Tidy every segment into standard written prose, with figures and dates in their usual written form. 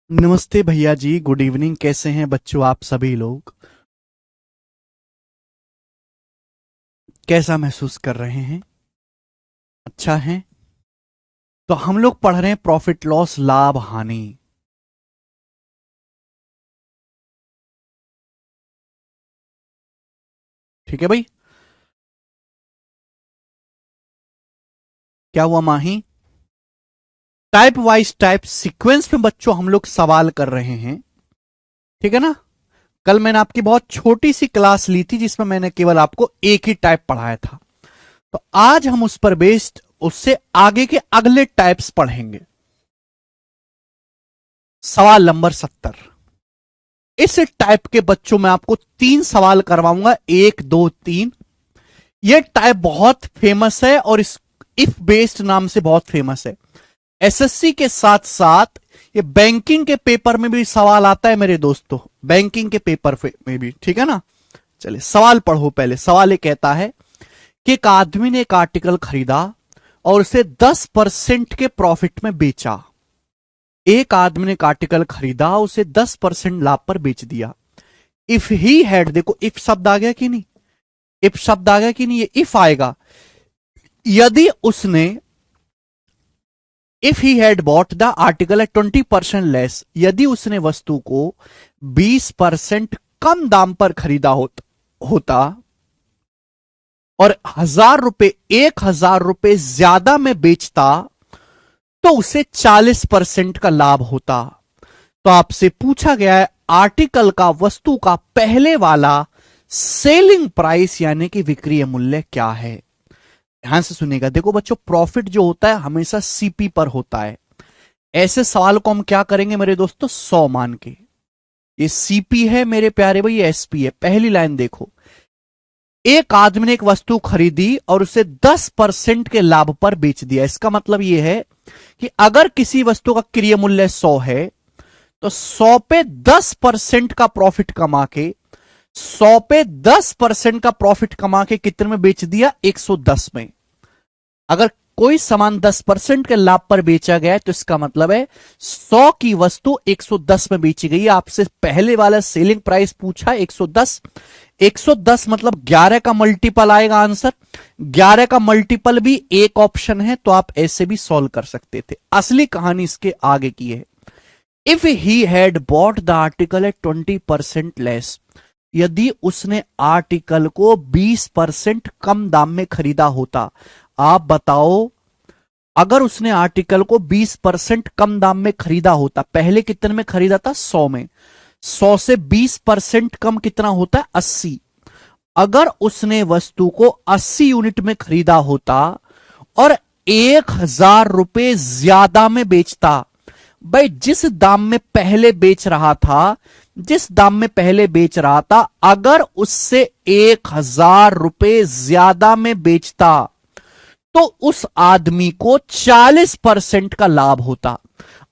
नमस्ते भैया जी, good evening. कैसे हैं बच्चों आप सभी लोग? कैसा महसूस कर रहे हैं? अच्छा है। तो हम लोग पढ़ रहे हैं प्रॉफिट लॉस, लाभ हानि। ठीक है भाई। क्या हुआ माही? टाइप वाइज टाइप सीक्वेंस में बच्चों हम लोग सवाल कर रहे हैं। ठीक है ना? कल मैंने आपकी बहुत छोटी सी क्लास ली थी जिसमें मैंने केवल आपको एक ही टाइप पढ़ाया था। तो आज हम उस पर बेस्ड उससे आगे के अगले टाइप्स पढ़ेंगे। सवाल नंबर 70। इस टाइप के बच्चों में आपको 3 सवाल करवाऊंगा, 1 2 3। ये टाइप बहुत फेमस है और इस इफ बेस्ड नाम से बहुत फेमस है। एसएससी के साथ साथ ये बैंकिंग के पेपर में भी सवाल आता है मेरे दोस्तों, बैंकिंग के पेपर में भी। ठीक है ना? चलिए सवाल पढ़ो। पहले सवाल ये कहता है कि एक आदमी ने एक आर्टिकल खरीदा और उसे 10% के प्रॉफिट में बेचा। एक आदमी ने एक आर्टिकल खरीदा, उसे 10% लाभ पर बेच दिया। इफ ही हैड, देखो इफ शब्द आ गया कि नहीं? इफ शब्द आ गया कि नहीं? ये इफ आएगा। यदि उसने, if he had bought the article at 20% less, यदि उसने वस्तु को 20% कम दाम पर खरीदा होता और 1,000 रुपए, 1,000 रुपए ज्यादा में बेचता तो उसे 40% का लाभ होता। तो आपसे पूछा गया है आर्टिकल का, वस्तु का पहले वाला सेलिंग प्राइस यानी कि विक्रय मूल्य क्या है। ध्यान से सुनिएगा। देखो बच्चों, प्रॉफिट जो होता है हमेशा सीपी पर होता है। ऐसे सवाल को हम क्या करेंगे मेरे दोस्तों? 100 मान के। ये सीपी है मेरे प्यारे भाई, ये एसपी है। पहली लाइन देखो, एक आदमी ने एक वस्तु खरीदी और उसे 10% के लाभ पर बेच दिया। इसका मतलब यह है कि अगर किसी वस्तु का क्रय मूल्य 100 है तो 100 पे 10% का प्रॉफिट कमा के, 100 पे 10% का प्रॉफिट कमा के कितने में बेच दिया? 110 में। अगर कोई सामान 10% के लाभ पर बेचा गया है तो इसका मतलब है 100 की वस्तु 110 में बेची गई है। आपसे पहले वाला सेलिंग प्राइस पूछा 110। 110 मतलब 11 का मल्टीपल आएगा आंसर। 11 का मल्टीपल भी एक ऑप्शन है, तो आप ऐसे भी सॉल्व कर सकते थे। असली कहानी इसके आगे की है। If he had bought the article at 20% less, यदि उसने आर्टिकल को 20% कम दाम में खरीदा होता। आप बताओ, अगर उसने आर्टिकल को 20% कम दाम में खरीदा होता, पहले कितने में खरीदा था? 100 में। 100 से 20% कम कितना होता है? 80। अगर उसने वस्तु को 80 यूनिट में खरीदा होता और 1,000 रुपए ज्यादा में बेचता। भाई जिस दाम में पहले बेच रहा था, जिस दाम में पहले बेच रहा था, अगर उससे 1,000 रुपए ज्यादा में बेचता तो उस आदमी को 40% का लाभ होता।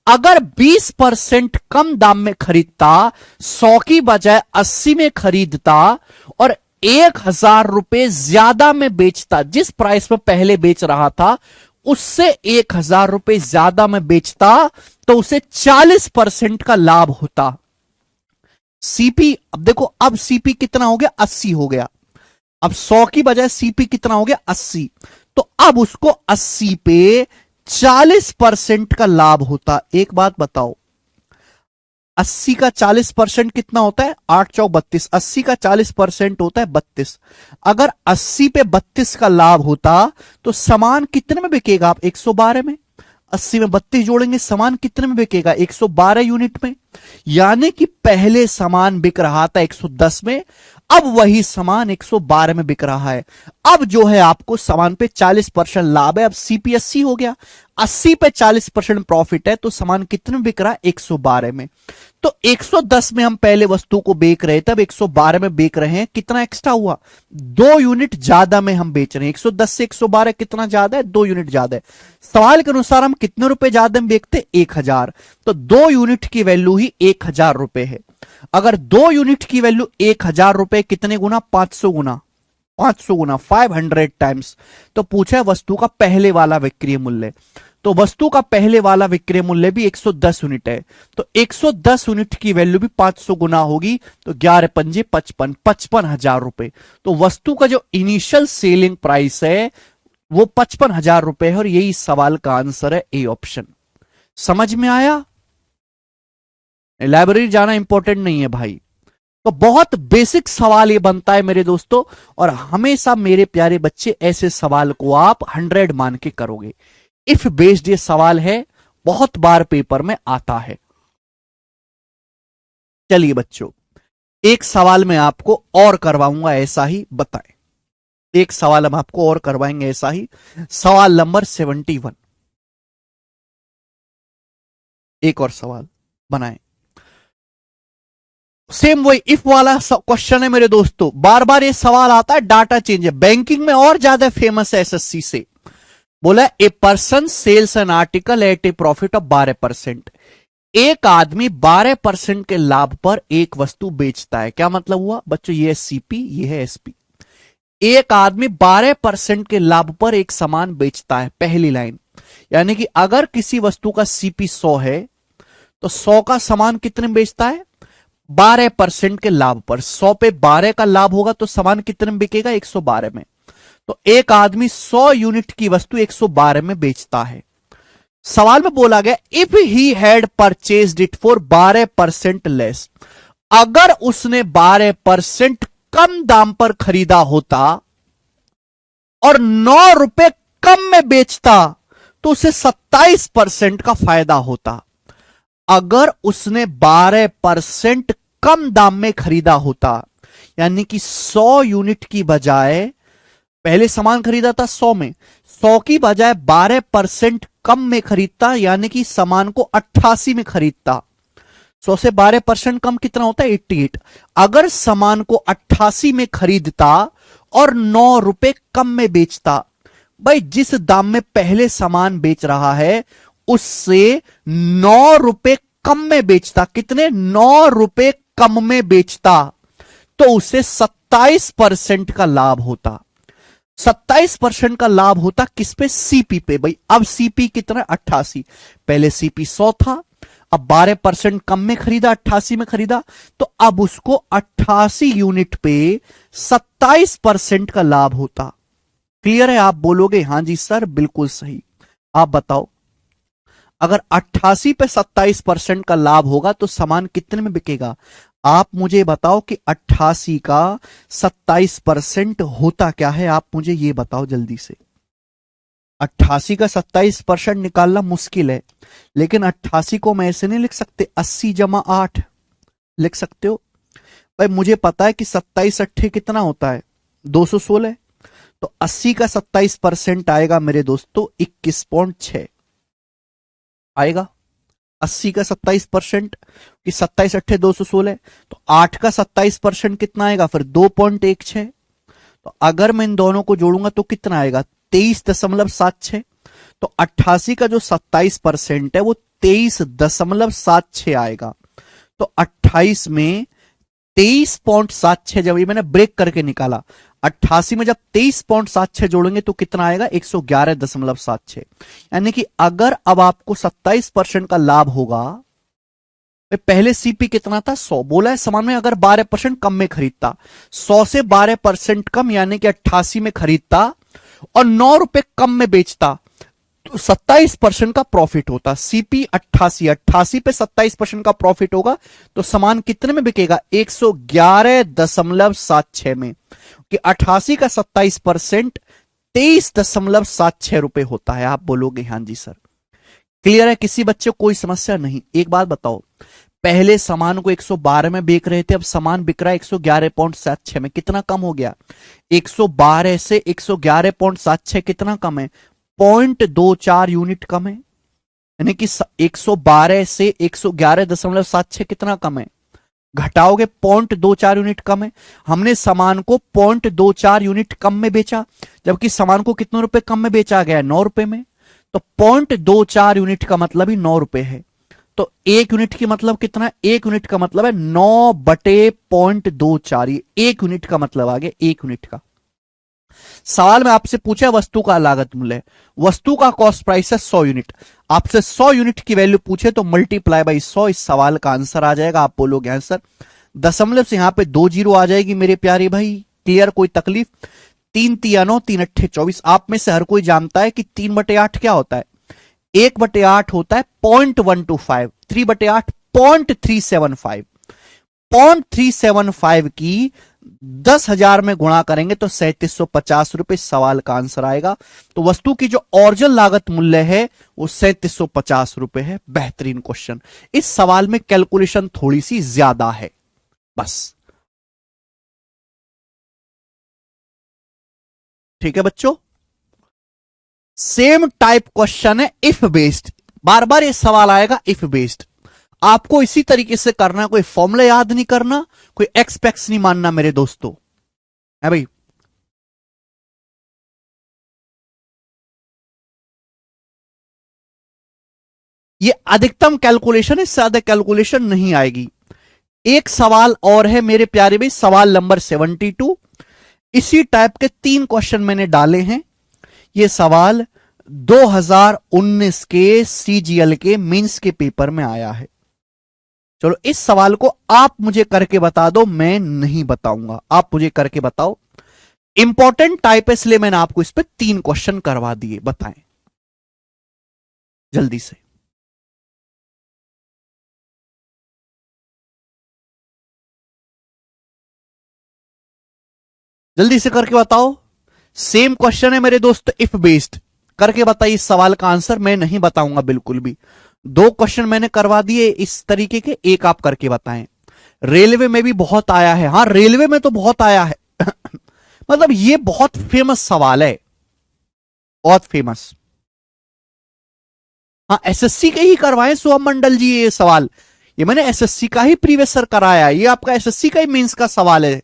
अगर 20% कम दाम में खरीदता, 100 की बजाय 80 में खरीदता और 1,000 रुपए ज्यादा में बेचता, जिस प्राइस में पहले बेच रहा था उससे 1,000 रुपए ज्यादा में बेचता तो उसे 40% का लाभ होता। सीपी, अब देखो, अब सीपी कितना हो गया? 80 हो गया। अब 100 की बजाय सीपी कितना हो गया? 80। तो अब उसको 80 पे 40% का लाभ होता। एक बात बताओ, 80 का 40% कितना होता है? 8 चौक 32। 80 का 40% होता है 32। अगर 80 पे 32 का लाभ होता तो सामान कितने में बिकेगा? आप 112 में। 80 में 32 जोड़ेंगे, सामान कितने में बिकेगा? 112 यूनिट में। यानी कि पहले सामान बिक रहा था 110 में, अब वही सामान 112 में बिक रहा है। अब जो है आपको सामान पे 40% लाभ है। अब सीपी 80 हो गया। 80 पे 40% प्रॉफिट है तो सामान कितने में बिक रहा है? 112 में। तो 110 में हम पहले वस्तु को बेच रहे थे, अब 112 में बेच रहे हैं। कितना एक्स्ट्रा हुआ? 2 यूनिट ज्यादा में हम बेच रहे हैं। 110 से 112 कितना ज्यादा है? 2 यूनिट ज्यादा है। सवाल के अनुसार हम कितने रुपए ज्यादा में बेचते? 1,000। तो 2 यूनिट की वैल्यू ही 1,000 रुपए है। अगर 2 यूनिट की वैल्यू 1,000 रुपए, कितने गुना? 500 गुना। 500 गुना 500 टाइम्स। तो पूछा है वस्तु का पहले वाला विक्रय मूल्य। तो वस्तु का पहले वाला विक्रय मूल्य भी 110 यूनिट है, तो 110 यूनिट की वैल्यू भी 500 गुना होगी, तो 11 पंजे 55, 55,000 रुपए। तो वस्तु का जो इनिशियल सेलिंग प्राइस है वो 55,000 रुपए है, और यही सवाल का आंसर है ए ऑप्शन। समझ में आया? लाइब्रेरी जाना इंपॉर्टेंट नहीं है भाई। तो बहुत बेसिक सवाल ये बनता है मेरे दोस्तों, और हमेशा मेरे प्यारे बच्चे ऐसे सवाल को आप 100 मान के करोगे। इफ बेस्ड ये सवाल है, बहुत बार पेपर में आता है। चलिए बच्चों, एक सवाल मैं आपको और करवाऊंगा ऐसा ही, बताएं। एक सवाल हम आपको और करवाएंगे ऐसा ही, सवाल नंबर 71। एक और सवाल बनाएं, सेम वही इफ वाला क्वेश्चन है मेरे दोस्तों। बार बार ये सवाल आता है, डाटा चेंज है, बैंकिंग में और ज्यादा फेमस है एसएससी से। बोला a person sells an article at a profit of 12%। एक आदमी 12% के लाभ पर एक वस्तु बेचता है। क्या मतलब हुआ बच्चों? ये है सीपी, ये है एसपी। एक आदमी 12% के लाभ पर एक सामान बेचता है, पहली लाइन। यानी कि अगर किसी वस्तु का सीपी 100 है, तो 100 का सामान कितने में बेचता है? 12% के लाभ पर। 100 पे 12 का लाभ होगा तो सामान कितने में बिकेगा? 112 में। तो एक आदमी 100 यूनिट की वस्तु 112 में बेचता है। सवाल में बोला गया if he had purchased it for 12% less. अगर उसने 12% कम दाम पर खरीदा होता और 9 रुपए कम में बेचता, तो उसे 27% का फायदा होता। अगर उसने 12% कम दाम में खरीदा होता, यानी कि 100 यूनिट की बजाय, पहले सामान खरीदा था 100 में, 100 की बजाय 12% कम में खरीदता, यानी कि सामान को 88 में खरीदता। 100 से 12% कम कितना होता है? 88। अगर सामान को 88 में खरीदता और 9 रुपए कम में बेचता, भाई जिस दाम में पहले सामान बेच रहा है उससे 9 रुपए कम में बेचता। कितने? 9 रुपए कम में बेचता, तो उसे 27% का लाभ होता। 27% का लाभ होता किस पे? सीपी पे। भाई अब सीपी कितना? 88। पहले सीपी 100 था, अब 12% कम में खरीदा, 88 में खरीदा, तो अब उसको 88 यूनिट पे 27% का लाभ होता। क्लियर है? आप बोलोगे हां जी सर बिल्कुल सही। आप बताओ, अगर 88 पे 27% का लाभ होगा तो सामान कितने में बिकेगा? आप मुझे बताओ कि 88 का 27% होता क्या है? आप मुझे ये बताओ जल्दी से। 88 का 27% निकालना मुश्किल है, लेकिन 88 को मैं ऐसे नहीं लिख सकते, 80 जमा 8 लिख सकते हो। भाई मुझे पता है कि 27 अट्ठे कितना होता है? 216। तो 80 का 27% आएगा मेरे दोस्तों 21.6 आएगा। 80 का 27% कि 27 अट्ठे 216, तो 8 का 27% कितना आएगा? फिर 2.16। तो अगर मैं इन दोनों को जोड़ूंगा तो कितना आएगा? 23.76। तो 88 का जो 27% है वो 23.76 आएगा। तो 28 में 23.76, जब ये मैंने ब्रेक करके निकाला, 88 में जब 23.76 जोड़ेंगे तो कितना आएगा? 111.76। यानी कि अगर अब आपको 27% का लाभ होगा, पहले सीपी कितना था? 100। बोला है सामान में अगर 12% कम में खरीदता, 100 से 12% कम यानी कि 88 में खरीदता और 9 रुपए कम में बेचता, तो 27% का प्रॉफिट होता। सीपी 88, 88 पे 27% का प्रॉफिट होगा, तो सामान कितने में बिकेगा? 111.76 में। कि 88 का 27% 23.76 रुपए होता है। आप बोलोगे हां जी सर। क्लियर है? किसी बच्चे को कोई समस्या नहीं? एक बात बताओ, पहले सामान को 112 में बेच रहे थे, अब सामान बिक रहा है 111.76 में, कितना कम हो गया? 112 से 111.76 कितना कम है? 0.24 यूनिट कम है। यानी कि 112 से 111.76 कितना कम है? घटाओगे 0.24 यूनिट कम है। हमने सामान को 0.24 यूनिट कम में बेचा, जबकि सामान को कितने रुपए कम में बेचा गया है? 9 रुपए में। तो 0.24 यूनिट का मतलब ही 9 रुपए है। तो 1 यूनिट की मतलब कितना है? 1 यूनिट का मतलब है 9 बटे 0.24। 1 यूनिट का मतलब आ गया 1 यूनिट का। सवाल में आपसे पूछा वस्तु का लागत मूल्य, वस्तु का कॉस्ट प्राइस है 100 यूनिट, आपसे 100 यूनिट की वैल्यू पूछे तो मल्टीप्लाई बाई 100 इस सवाल का आंसर आ जाएगा। आप बोलोगे आंसर, दशमलव से यहां पे 2 जीरो आ जाएगी मेरे प्यारे भाई। क्लियर, कोई तकलीफ? 3 तिया 9 3 अट्ठे 24। आप में से हर कोई जानता है कि 3/8 क्या होता है? 1/8 होता है 0.125, 3/8 0.375। 0.375 की 10,000 में गुणा करेंगे तो 3750 रुपए सवाल का आंसर आएगा। तो वस्तु की जो ओरिजिनल लागत मूल्य है वो 3750 रुपए है। बेहतरीन क्वेश्चन। इस सवाल में कैलकुलेशन थोड़ी सी ज्यादा है बस। ठीक है बच्चों, सेम टाइप क्वेश्चन है इफ बेस्ड। बार बार ये सवाल आएगा इफ बेस्ड। आपको इसी तरीके से करना, कोई फॉर्मूला याद नहीं करना, कोई एक्सपेक्ट नहीं मानना मेरे दोस्तों, है भाई। ये अधिकतम कैलकुलेशन है, इससे ज्यादा कैलकुलेशन नहीं आएगी। एक सवाल और है मेरे प्यारे भाई, सवाल नंबर 72। इसी टाइप के 3 क्वेश्चन मैंने डाले हैं। ये सवाल 2019 के सीजीएल के मेंस के पेपर में आया है। चलो इस सवाल को आप मुझे करके बता दो, मैं नहीं बताऊंगा, आप मुझे करके बताओ। इंपॉर्टेंट टाइप है इसलिए मैंने आपको इस पे 3 क्वेश्चन करवा दिए, बताएं जल्दी से। जल्दी से करके बताओ। सेम क्वेश्चन है मेरे दोस्त, इफ बेस्ड। करके बताइए इस सवाल का आंसर, मैं नहीं बताऊंगा बिल्कुल भी। 2 क्वेश्चन मैंने करवा दिए इस तरीके के, एक आप करके बताएं। रेलवे में भी बहुत आया है, हाँ रेलवे में तो बहुत आया है मतलब ये बहुत फेमस सवाल है, बहुत फेमस। हाँ एसएससी के ही करवाए शुभम मंडल जी ये सवाल, ये मैंने एसएससी का ही प्रीवियस सर कराया, ये आपका एसएससी का ही मेंस का सवाल है।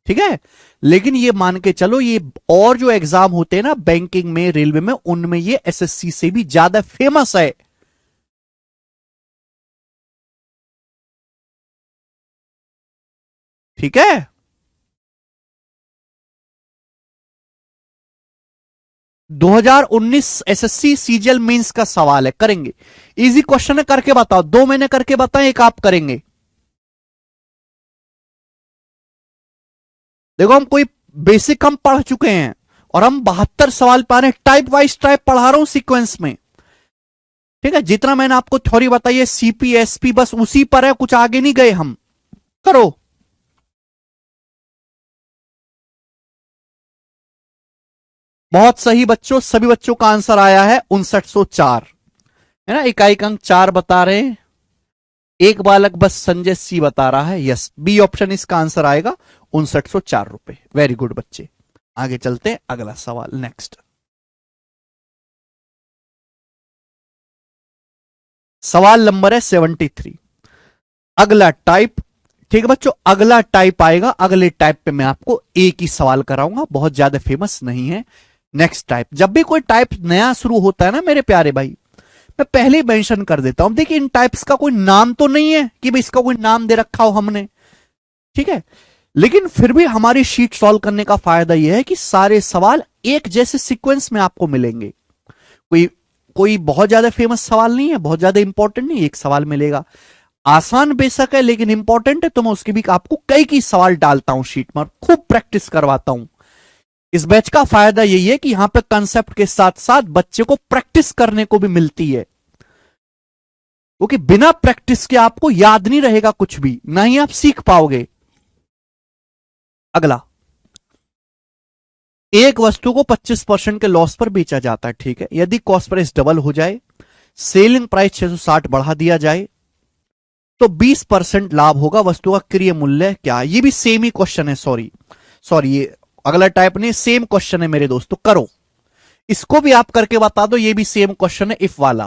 ठीक है, लेकिन ये मान के चलो ये और जो एग्जाम होते हैं ना बैंकिंग में, रेलवे में, उनमें ये एसएससी से भी ज्यादा फेमस है। ठीक है, दो 2019 एसएससी सीजीएल मेंस का सवाल है, करेंगे। इजी क्वेश्चन है, करके बताओ। 2 मैंने करके बताए, एक आप करेंगे। देखो हम कोई बेसिक हम पढ़ चुके हैं और हम 72 सवाल पा रहे हैं, टाइप वाइज टाइप पढ़ा रहा हूं सीक्वेंस में। ठीक है, जितना मैंने आपको थ्योरी बताई है सीपीएसपी बस उसी पर है, कुछ आगे नहीं गए हम। करो। बहुत सही बच्चों, सभी बच्चों का आंसर आया है 5904, है ना। इकाई अंक 4 बता रहे हैं, एक बालक बस संजय सी बता रहा है, यस बी ऑप्शन इसका आंसर आएगा 5904 रुपए। वेरी गुड बच्चे, आगे चलते हैं, अगला सवाल नेक्स्ट। सवाल नंबर है 73, अगला टाइप। ठीक है बच्चों, अगला टाइप आएगा, अगले टाइप पे मैं आपको एक ही सवाल कराऊंगा, बहुत ज्यादा फेमस नहीं है। नेक्स्ट टाइप, जब भी कोई टाइप नया शुरू होता है ना मेरे प्यारे भाई, मैं पहले ही मेंशन कर देता हूं, देखिए इन टाइप्स का कोई नाम तो नहीं है कि भाई इसका कोई नाम दे रखा हो हमने, ठीक है, लेकिन फिर भी हमारी शीट सॉल्व करने का फायदा यह है कि सारे सवाल एक जैसे सीक्वेंस में आपको मिलेंगे। कोई कोई बहुत ज्यादा फेमस सवाल नहीं है, बहुत ज्यादा इंपॉर्टेंट नहीं, एक सवाल मिलेगा। आसान बेशक है लेकिन इंपॉर्टेंट है, तो मैं उसके भी आपको कई सवाल डालता हूं शीट में, खूब प्रैक्टिस करवाता हूं। इस बैच का फायदा यही है कि यहां पे कंसेप्ट के साथ साथ बच्चे को प्रैक्टिस करने को भी मिलती है, क्योंकि बिना प्रैक्टिस के आपको याद नहीं रहेगा कुछ भी, ना ही आप सीख पाओगे। अगला, एक वस्तु को 25% के लॉस पर बेचा जाता है, ठीक है, यदि कॉस्ट प्राइस डबल हो जाए, सेलिंग प्राइस 660 बढ़ा दिया जाए तो 20% लाभ होगा, वस्तु का क्रय मूल्य क्या? ये भी सेम ही क्वेश्चन है, सॉरी ये अगला टाइप नहीं, सेम क्वेश्चन है मेरे दोस्तों। करो, इसको भी आप करके बता दो, ये भी सेम क्वेश्चन है इफ वाला,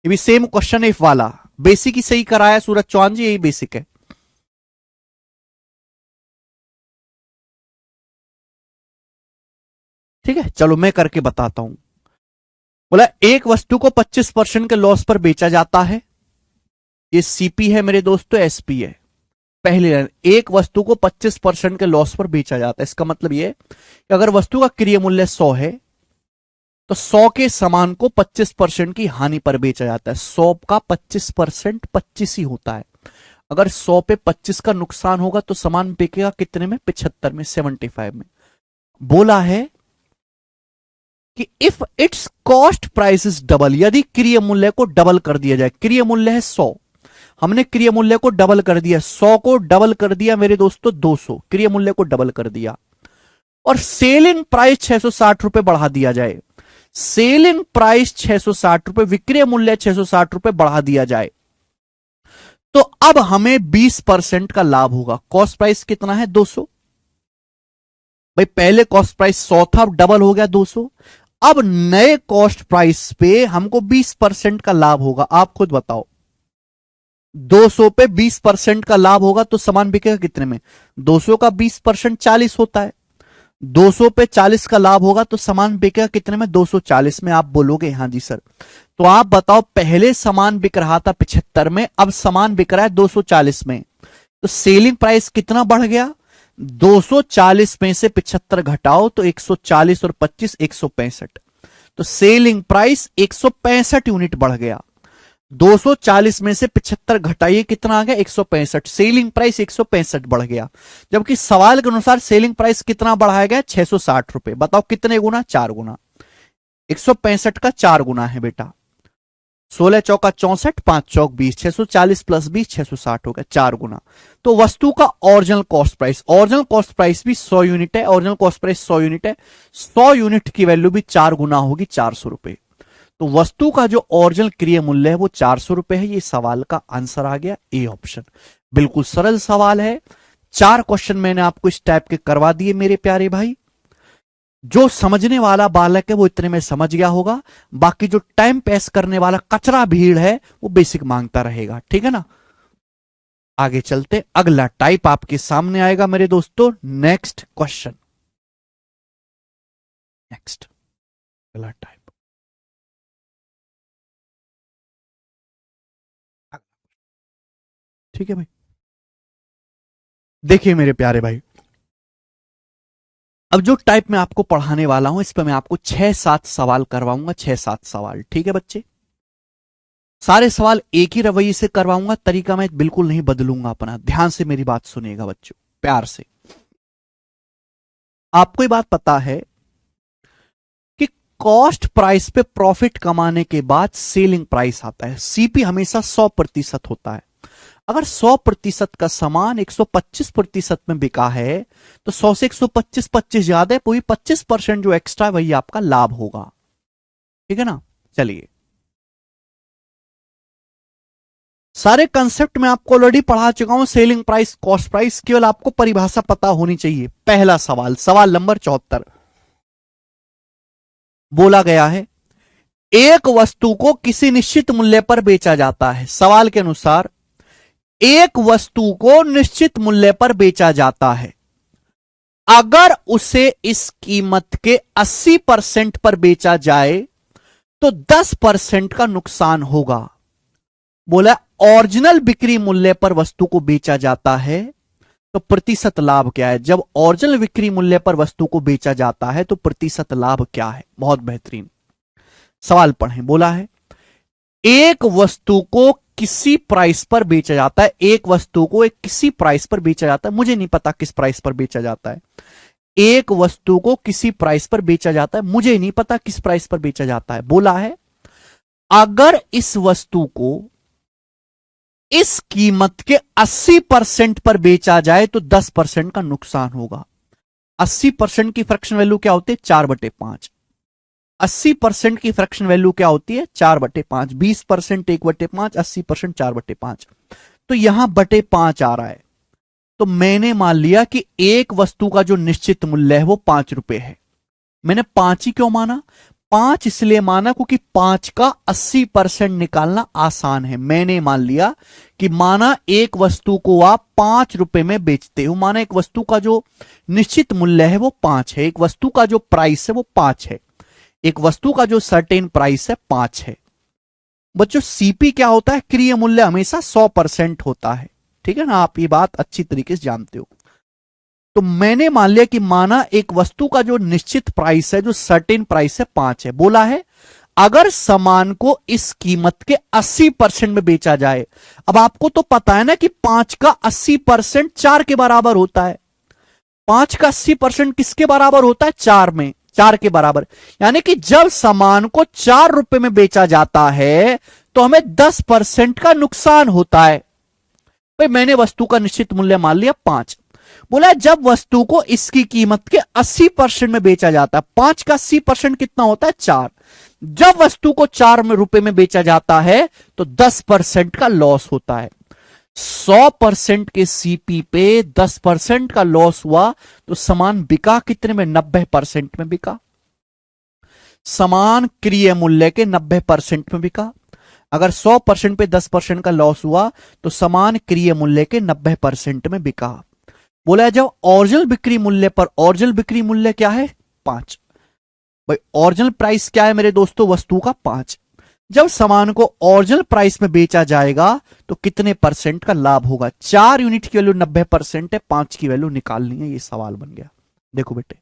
ये भी सेम क्वेश्चन है इफ वाला। बेसिक ही सही कराया सूरज चौहान जी, यही बेसिक है। ठीक है, चलो मैं करके बताता हूं। बोला एक वस्तु को 25% के लॉस पर बेचा जाता है, ये सीपी है मेरे दोस्तों, एसपी है। पहली लाइन, एक वस्तु को 25% के लॉस पर बेचा जाता है। इसका मतलब यह कि अगर वस्तु का क्रय मूल्य 100 है तो 100 के सामान को 25% की हानि पर बेचा जाता है। 100 का 25% 25 ही होता है। अगर 100 पे 25 का नुकसान होगा तो सामान बिकेगा कितने में? 75 में, 75 में। बोला है कि if it's cost price is double, यदि क्रय मूल्य को डबल कर दिया जाए। क्रय मूल्य है 100, हमने क्रय मूल्य को डबल कर दिया, 100 को डबल कर दिया मेरे दोस्तों 200, क्रय मूल्य को डबल कर दिया। और सेलिंग प्राइस 660 रुपए बढ़ा दिया जाए, सेलिंग प्राइस 660 रुपए, विक्रय मूल्य 660 रुपए बढ़ा दिया जाए, तो अब हमें 20% का लाभ होगा। कॉस्ट प्राइस कितना है? 200। भाई पहले कॉस्ट प्राइस 100 था, अब डबल हो गया 200। अब नए कॉस्ट प्राइस पे हमको 20% का लाभ होगा। आप खुद बताओ, 200 पे 20% का लाभ होगा तो सामान बिकेगा कितने में? 200 का 20% 40 होता है। 200 पे 40 का लाभ होगा तो सामान बिकेगा कितने में? 240 में। आप बोलोगे हाँ जी सर। तो आप बताओ, पहले सामान बिक रहा था 75 में, अब सामान बिक रहा है 240 में, तो सेलिंग प्राइस कितना बढ़ गया? 240 में से 75 घटाओ तो 140 और 25 165, तो सेलिंग प्राइस 165 यूनिट बढ़ गया। 240 में से 75 घटाइए, कितना आ गया? 165। सेलिंग प्राइस 165 बढ़ गया। जबकि सवाल के अनुसार सेलिंग प्राइस कितना बढ़ाया गया? 660 रुपए। बताओ कितने गुना? 4 गुना। 165 का 4 गुना है बेटा। 16 चौका 64, 5 चौक 20, 640 प्लस 20 660 हो गया, 4 गुना। तो वस्तु का original cost price, original cost price भी 100 यूनिट है, ओरिजिनल कॉस्ट प्राइस 100 यूनिट है, 100 यूनिट की वैल्यू भी 4 गुना होगी, 400 रुपए। तो वस्तु का जो ओरिजिनल क्रय मूल्य है वो 400 रुपए है। ये सवाल का आंसर आ गया ए ऑप्शन। बिल्कुल सरल सवाल है। 4 क्वेश्चन मैंने आपको इस टाइप के करवा दिए मेरे प्यारे भाई। जो समझने वाला बालक है वो इतने में समझ गया होगा, बाकी जो टाइम पास करने वाला कचरा भीड़ है वो बेसिक मांगता रहेगा। ठीक है ना। आगे चलते, अगला टाइप आपके सामने आएगा मेरे दोस्तों। नेक्स्ट क्वेश्चन, नेक्स्ट अगला टाइप। ठीक है भाई, देखिए मेरे प्यारे भाई, अब जो टाइप मैं आपको पढ़ाने वाला हूं इस पर मैं आपको 6-7 सवाल करवाऊंगा, 6-7 सवाल। ठीक है बच्चे, सारे सवाल एक ही रवैये से करवाऊंगा, तरीका मैं बिल्कुल नहीं बदलूंगा अपना। ध्यान से मेरी बात सुनिएगा बच्चों, प्यार से। आपको ये बात पता है कि कॉस्ट प्राइस पे प्रॉफिट कमाने के बाद सेलिंग प्राइस आता है। सीपी हमेशा 100% होता है। अगर 100% का सामान 125% में बिका है तो 100 से 125 25 ज्यादा है, वही 25% जो एक्स्ट्रा वही आपका लाभ होगा। ठीक है ना। चलिए, सारे कंसेप्ट मैं आपको ऑलरेडी पढ़ा चुका हूं, सेलिंग प्राइस, कॉस्ट प्राइस, केवल आपको परिभाषा पता होनी चाहिए। पहला सवाल, सवाल नंबर 74, बोला गया है एक वस्तु को किसी निश्चित मूल्य पर बेचा जाता है। सवाल के अनुसार एक वस्तु को निश्चित मूल्य पर बेचा जाता है, अगर उसे इस कीमत के 80% पर बेचा जाए तो 10% का नुकसान होगा। बोला ओरिजिनल बिक्री मूल्य पर वस्तु को बेचा जाता है तो प्रतिशत लाभ क्या है? जब ओरिजिनल बिक्री मूल्य पर वस्तु को बेचा जाता है तो प्रतिशत लाभ क्या है? बहुत बेहतरीन सवाल पढ़ें। बोला है एक वस्तु को किसी प्राइस पर बेचा जाता है, एक वस्तु को एक किसी प्राइस पर बेचा जाता है, मुझे नहीं पता किस प्राइस पर बेचा जाता है। एक वस्तु को किसी प्राइस पर बेचा जाता है, मुझे नहीं पता किस प्राइस पर बेचा जाता है। बोला है अगर इस वस्तु को इस कीमत के 80% पर बेचा जाए तो 10% का नुकसान होगा। 80% की फ्रैक्शन वैल्यू क्या होती है? 4/5। 80% की फ्रैक्शन वैल्यू क्या होती है? 4/5। 20% 1/5, 80% 4/5। तो यहां बटे 5 आ रहा है, तो मैंने मान लिया कि एक वस्तु का जो निश्चित मूल्य है वो 5 रुपए है। मैंने 5 ही क्यों माना? 5 इसलिए माना क्योंकि 5 का 80% निकालना आसान है। मैंने मान लिया कि माना एक वस्तु को आप 5 रुपए में बेचते हो, माना एक वस्तु का जो निश्चित मूल्य है वो 5 है, एक वस्तु का जो प्राइस है वो 5 है, एक वस्तु का जो सर्टेन प्राइस है 5 है। बच्चों सीपी क्या होता है? क्रय मूल्य हमेशा 100% होता है। ठीक है ना, आप ये बात अच्छी तरीके से जानते हो। तो मैंने मान लिया कि माना एक वस्तु का जो निश्चित प्राइस है, जो सर्टेन प्राइस है 5 है, बोला है अगर सामान को इस कीमत के 80% में बेचा जाए। अब आपको तो पता है ना कि 5 का 80% 4 के बराबर होता है। 5 का 80% किसके बराबर होता है? 4 में, 4 के बराबर। यानी कि जब सामान को 4 रुपए में बेचा जाता है तो हमें 10% का नुकसान होता है। भाई मैंने वस्तु का निश्चित मूल्य मान लिया 5। बोला जब वस्तु को इसकी कीमत के 80% में बेचा जाता है, 5 का 80% कितना होता है? 4। जब वस्तु को 4 रुपए में बेचा जाता है तो 10% का लॉस होता है। 100% के सीपी पे 10% का लॉस हुआ तो सामान बिका कितने में? 90% में बिका। समान क्रिय मूल्य के 90% में बिका। अगर 100% पे 10% का लॉस हुआ तो समान क्रिय मूल्य के 90% में बिका। बोला जब ओरिजिनल बिक्री मूल्य पर, ओरिजिनल बिक्री मूल्य क्या है? 5। भाई ओरिजिनल प्राइस क्या है मेरे दोस्तों? वस्तु का 5। जब सामान को ओरिजिनल प्राइस में बेचा जाएगा तो कितने परसेंट का लाभ होगा? 4 यूनिट की वैल्यू 90% है, 5 की वैल्यू निकालनी है। ये सवाल बन गया। देखो बेटे,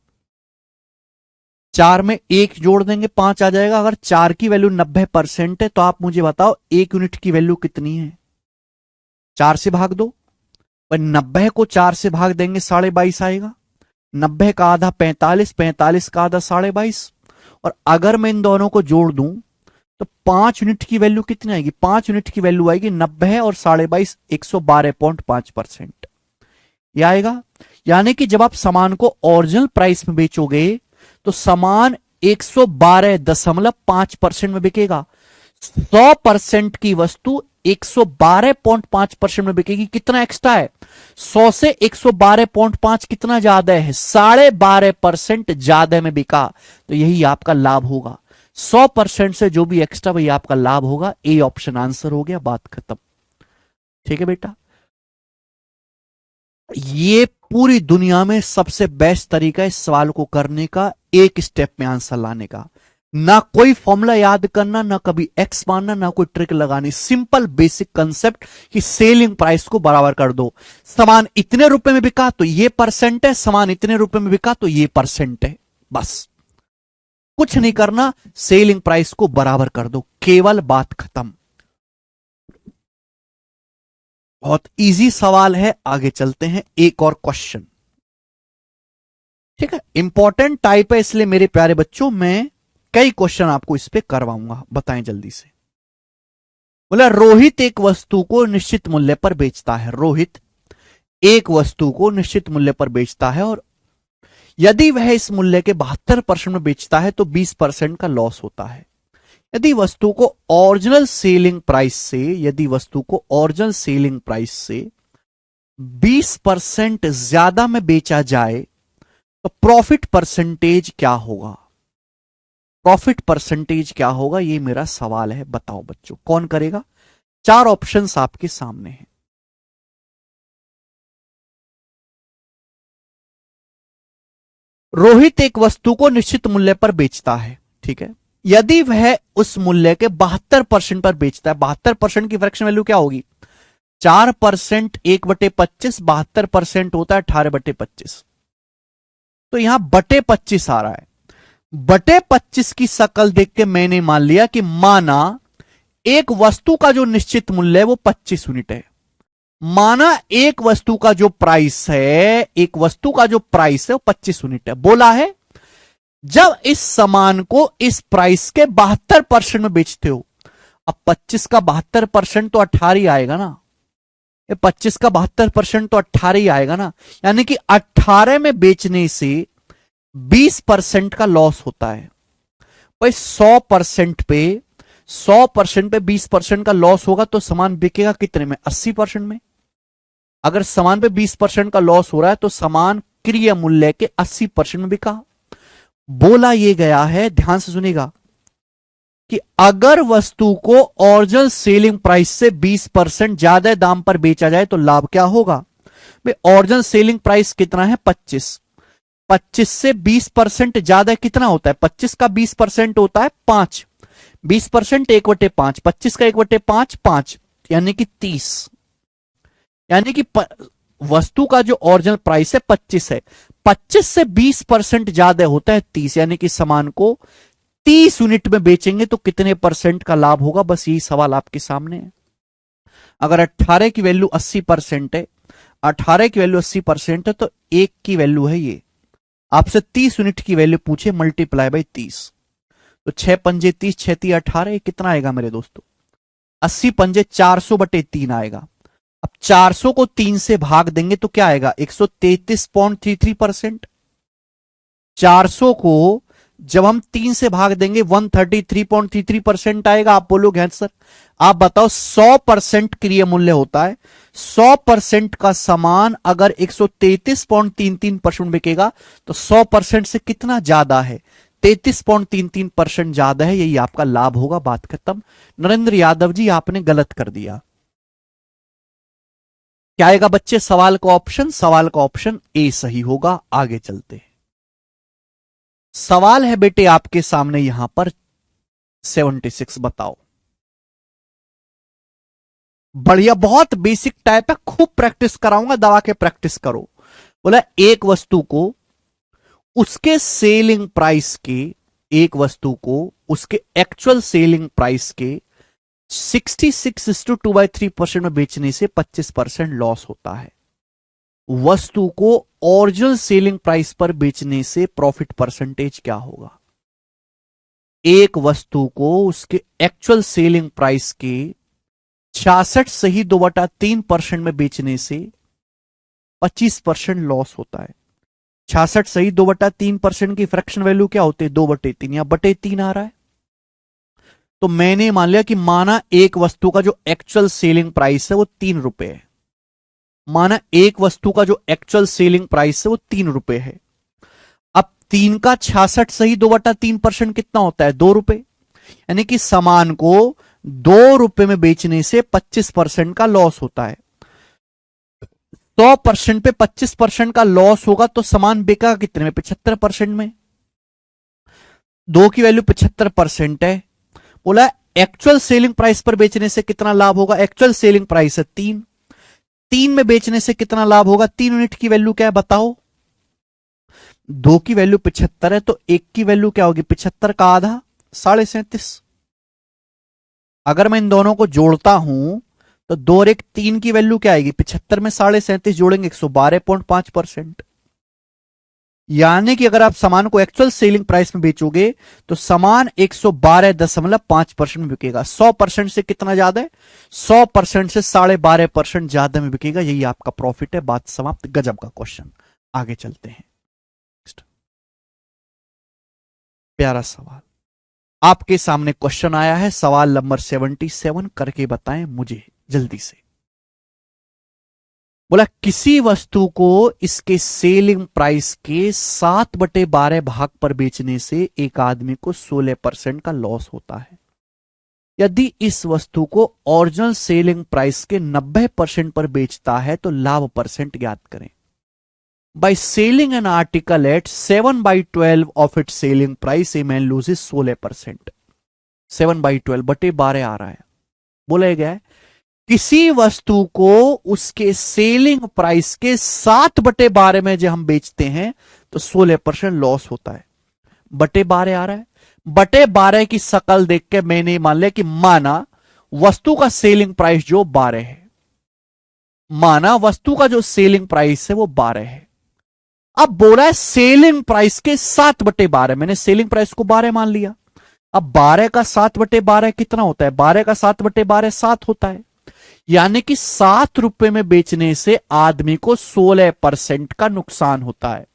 4 में 1 जोड़ देंगे 5 आ जाएगा। अगर 4 की वैल्यू 90% है तो आप मुझे बताओ 1 यूनिट की वैल्यू कितनी है? 4 से भाग दो। पर 90 को 4 से भाग देंगे 22.5 आएगा। 90 का आधा 45, 45 का आधा 22.5। और अगर मैं इन दोनों को जोड़ दूं तो 5 यूनिट की वैल्यू कितनी आएगी? 5 यूनिट की वैल्यू आएगी 90 और 22.5, 112.5%। यह आएगा। यानी कि जब आप सामान को ओरिजिनल प्राइस में बेचोगे तो सामान 112.5% में बिकेगा। 100% की वस्तु 112.5% में बिकेगी। कितना एक्स्ट्रा है? 100 से 112.5 कितना ज्यादा है? 12.5% ज्यादा में बिका। तो यही आपका लाभ होगा। 100% से जो भी एक्स्ट्रा वही आपका लाभ होगा। ए ऑप्शन आंसर हो गया, बात खत्म। ठीक है बेटा, ये पूरी दुनिया में सबसे बेस्ट तरीका है इस सवाल को करने का, एक स्टेप में आंसर लाने का। ना कोई फॉर्मूला याद करना, ना कभी एक्स मानना, ना कोई ट्रिक लगानी। सिंपल बेसिक कंसेप्ट कि सेलिंग प्राइस को बराबर कर दो। सामान इतने रुपए में बिका तो ये परसेंट है, सामान इतने रुपए में बिका तो ये परसेंट है। बस कुछ नहीं करना, सेलिंग प्राइस को बराबर कर दो, केवल बात खत्म। बहुत इजी सवाल है। आगे चलते हैं, एक और क्वेश्चन। ठीक है, इंपॉर्टेंट टाइप है, इसलिए मेरे प्यारे बच्चों मैं कई क्वेश्चन आपको इस पे करवाऊंगा। बताएं जल्दी से। बोला रोहित एक वस्तु को निश्चित मूल्य पर बेचता है। रोहित एक वस्तु को निश्चित मूल्य पर बेचता है और यदि वह इस मूल्य के 72% में बेचता है तो 20% का लॉस होता है। यदि वस्तु को ओरिजिनल सेलिंग प्राइस से, यदि वस्तु को ओरिजिनल सेलिंग प्राइस से 20% ज्यादा में बेचा जाए तो प्रॉफिट परसेंटेज क्या होगा? प्रॉफिट परसेंटेज क्या होगा, ये मेरा सवाल है। बताओ बच्चों, कौन करेगा? 4 ऑप्शंस आपके सामने हैं। रोहित एक वस्तु को निश्चित मूल्य पर बेचता है। ठीक है, यदि वह उस मूल्य के 72% पर बेचता है, 72% की फ्रैक्शन वैल्यू क्या होगी? 4% 1/25, 72% होता है 18/25। तो यहां बटे 25 आ रहा है। बटे 25 की शकल देख के मैंने मान लिया कि माना एक वस्तु का जो निश्चित मूल्य है वो 25 यूनिट है। माना एक वस्तु का जो प्राइस है, एक वस्तु का जो प्राइस है वो 25 यूनिट है। बोला है जब इस सामान को इस प्राइस के 72% में बेचते हो, अब 25 का 72% तो 18 ही आएगा ना। ये 25 का 72% तो 18 ही आएगा ना। यानी कि 18 में बेचने से 20% का लॉस होता है। भाई 100% पे 20% का लॉस होगा तो सामान बिकेगा कितने में? 80% में। अगर सामान पे 20% का लॉस हो रहा है तो सामान क्रय मूल्य के 80% में बिका। बोला यह गया है, ध्यान से सुनिएगा, कि अगर वस्तु को ओरिजिनल सेलिंग प्राइस से 20% ज्यादा दाम पर बेचा जाए तो लाभ क्या होगा? भाई ओरिजिनल सेलिंग प्राइस कितना है? 25। 25 से 20% ज्यादा कितना होता है? 25 का 20% होता है 5। 20% 1/5, 25 का 1/5 5, यानी कि 30। यानी कि वस्तु का जो ओरिजिनल प्राइस है 25 है, 25 से 20% ज्यादा होता है 30, यानी कि सामान को 30 यूनिट में बेचेंगे तो कितने परसेंट का लाभ होगा, बस यही सवाल आपके सामने है। अगर 18 की वैल्यू 80% है, 18 की वैल्यू 80% है तो 1 की वैल्यू है ये, आपसे 30 यूनिट की वैल्यू पूछे मल्टीप्लाई बाई 30, तो 6 पंजे 30, 6 3 18, कितना आएगा मेरे दोस्तों, 80 पंजे 400/3 आएगा। अब 400 को 3 से भाग देंगे तो क्या आएगा, 133.33%। 400 को जब हम 3 से भाग देंगे 133.33% आएगा। आप बोलोगे हैं सर, आप बताओ 100% क्रिय मूल्य होता है, 100% का सामान अगर 133.33% बिकेगा तो 100% से कितना ज्यादा है, 33.33% ज्यादा है, यही आपका लाभ होगा, बात खत्म। नरेंद्र यादव जी आपने गलत कर दिया। क्या आएगा बच्चे सवाल का ऑप्शन, सवाल का ऑप्शन ए सही होगा। आगे चलते हैं, सवाल है बेटे आपके सामने यहां पर 76, बताओ। बढ़िया, बहुत बेसिक टाइप है, खूब प्रैक्टिस कराऊंगा, दवा के प्रैक्टिस करो। बोला एक वस्तु को उसके सेलिंग प्राइस के, एक वस्तु को उसके एक्चुअल सेलिंग प्राइस के 66:2/3% में बेचने से 25% लॉस होता है। वस्तु को ओरिजिनल सेलिंग प्राइस पर बेचने से प्रॉफिट परसेंटेज क्या होगा। एक वस्तु को उसके एक्चुअल सेलिंग प्राइस के 66.2/3% में बेचने से 25% लॉस होता है। 66.2/3% की फ्रैक्शन वैल्यू क्या होती है, 2/3, या बटे 3 आ रहा है। तो मैंने मान लिया कि माना एक वस्तु का जो एक्चुअल सेलिंग प्राइस है वो 3 रुपए है, माना एक वस्तु का जो एक्चुअल सेलिंग प्राइस है वो 3 रुपए है। अब 3 का 66.2/3% कितना होता है, 2 रुपए, यानी कि सामान को 2 रुपए में बेचने से 25% का लॉस होता है। 100% पे 25% का लॉस होगा तो सामान बिका कितने में, 75% में। 2 की वैल्यू 75% है। बोला एक्चुअल सेलिंग प्राइस पर बेचने से कितना लाभ होगा, एक्चुअल सेलिंग प्राइस है 3, 3 में बेचने से कितना लाभ होगा, 3 यूनिट की वैल्यू क्या है बताओ। 2 की वैल्यू 75 है तो 1 की वैल्यू क्या होगी, 75 का आधा 37.5। अगर मैं इन दोनों को जोड़ता हूं तो 2 और 1 3 की वैल्यू क्या आएगी, 75 में 37.5 जोड़ेंगे 112.5%। यानी कि अगर आप सामान को एक्चुअल सेलिंग प्राइस में बेचोगे तो सामान 112.5% में बिकेगा। 100% से कितना ज्यादा है, 100% से 12.5% ज्यादा में बिकेगा, यही आपका प्रॉफिट है। बात समाप्त। गजब का क्वेश्चन। आगे चलते हैं, प्यारा सवाल आपके सामने क्वेश्चन आया है, सवाल नंबर 77, करके बताएं मुझे जल्दी से। बोला किसी वस्तु को इसके सेलिंग प्राइस के 7/12 भाग पर बेचने से एक आदमी को 16% का लॉस होता है। यदि इस वस्तु को ओरिजिनल सेलिंग प्राइस के 90% पर बेचता है तो लाभ परसेंट ज्ञात करें। By selling an article at 7/12 of it selling price, a man loses 16%। 7/12 आ रहा है, बोला गया है किसी वस्तु को उसके सेलिंग प्राइस के 7/12 में जब हम बेचते हैं तो 16% लॉस होता है। बटे 12 आ रहा है, बटे 12 की शकल देख के मैंने मान लिया कि माना वस्तु का सेलिंग प्राइस जो 12 है, माना वस्तु का जो सेलिंग प्राइस है वो 12 है। अब बोला है सेलिंग प्राइस के 7/12, मैंने सेलिंग प्राइस को 12 मान लिया। अब 12 का 7/12 कितना होता है, 12 का 7/12 7 होता है। यानी कि 7 रुपए में बेचने से आदमी को 16% का नुकसान होता है।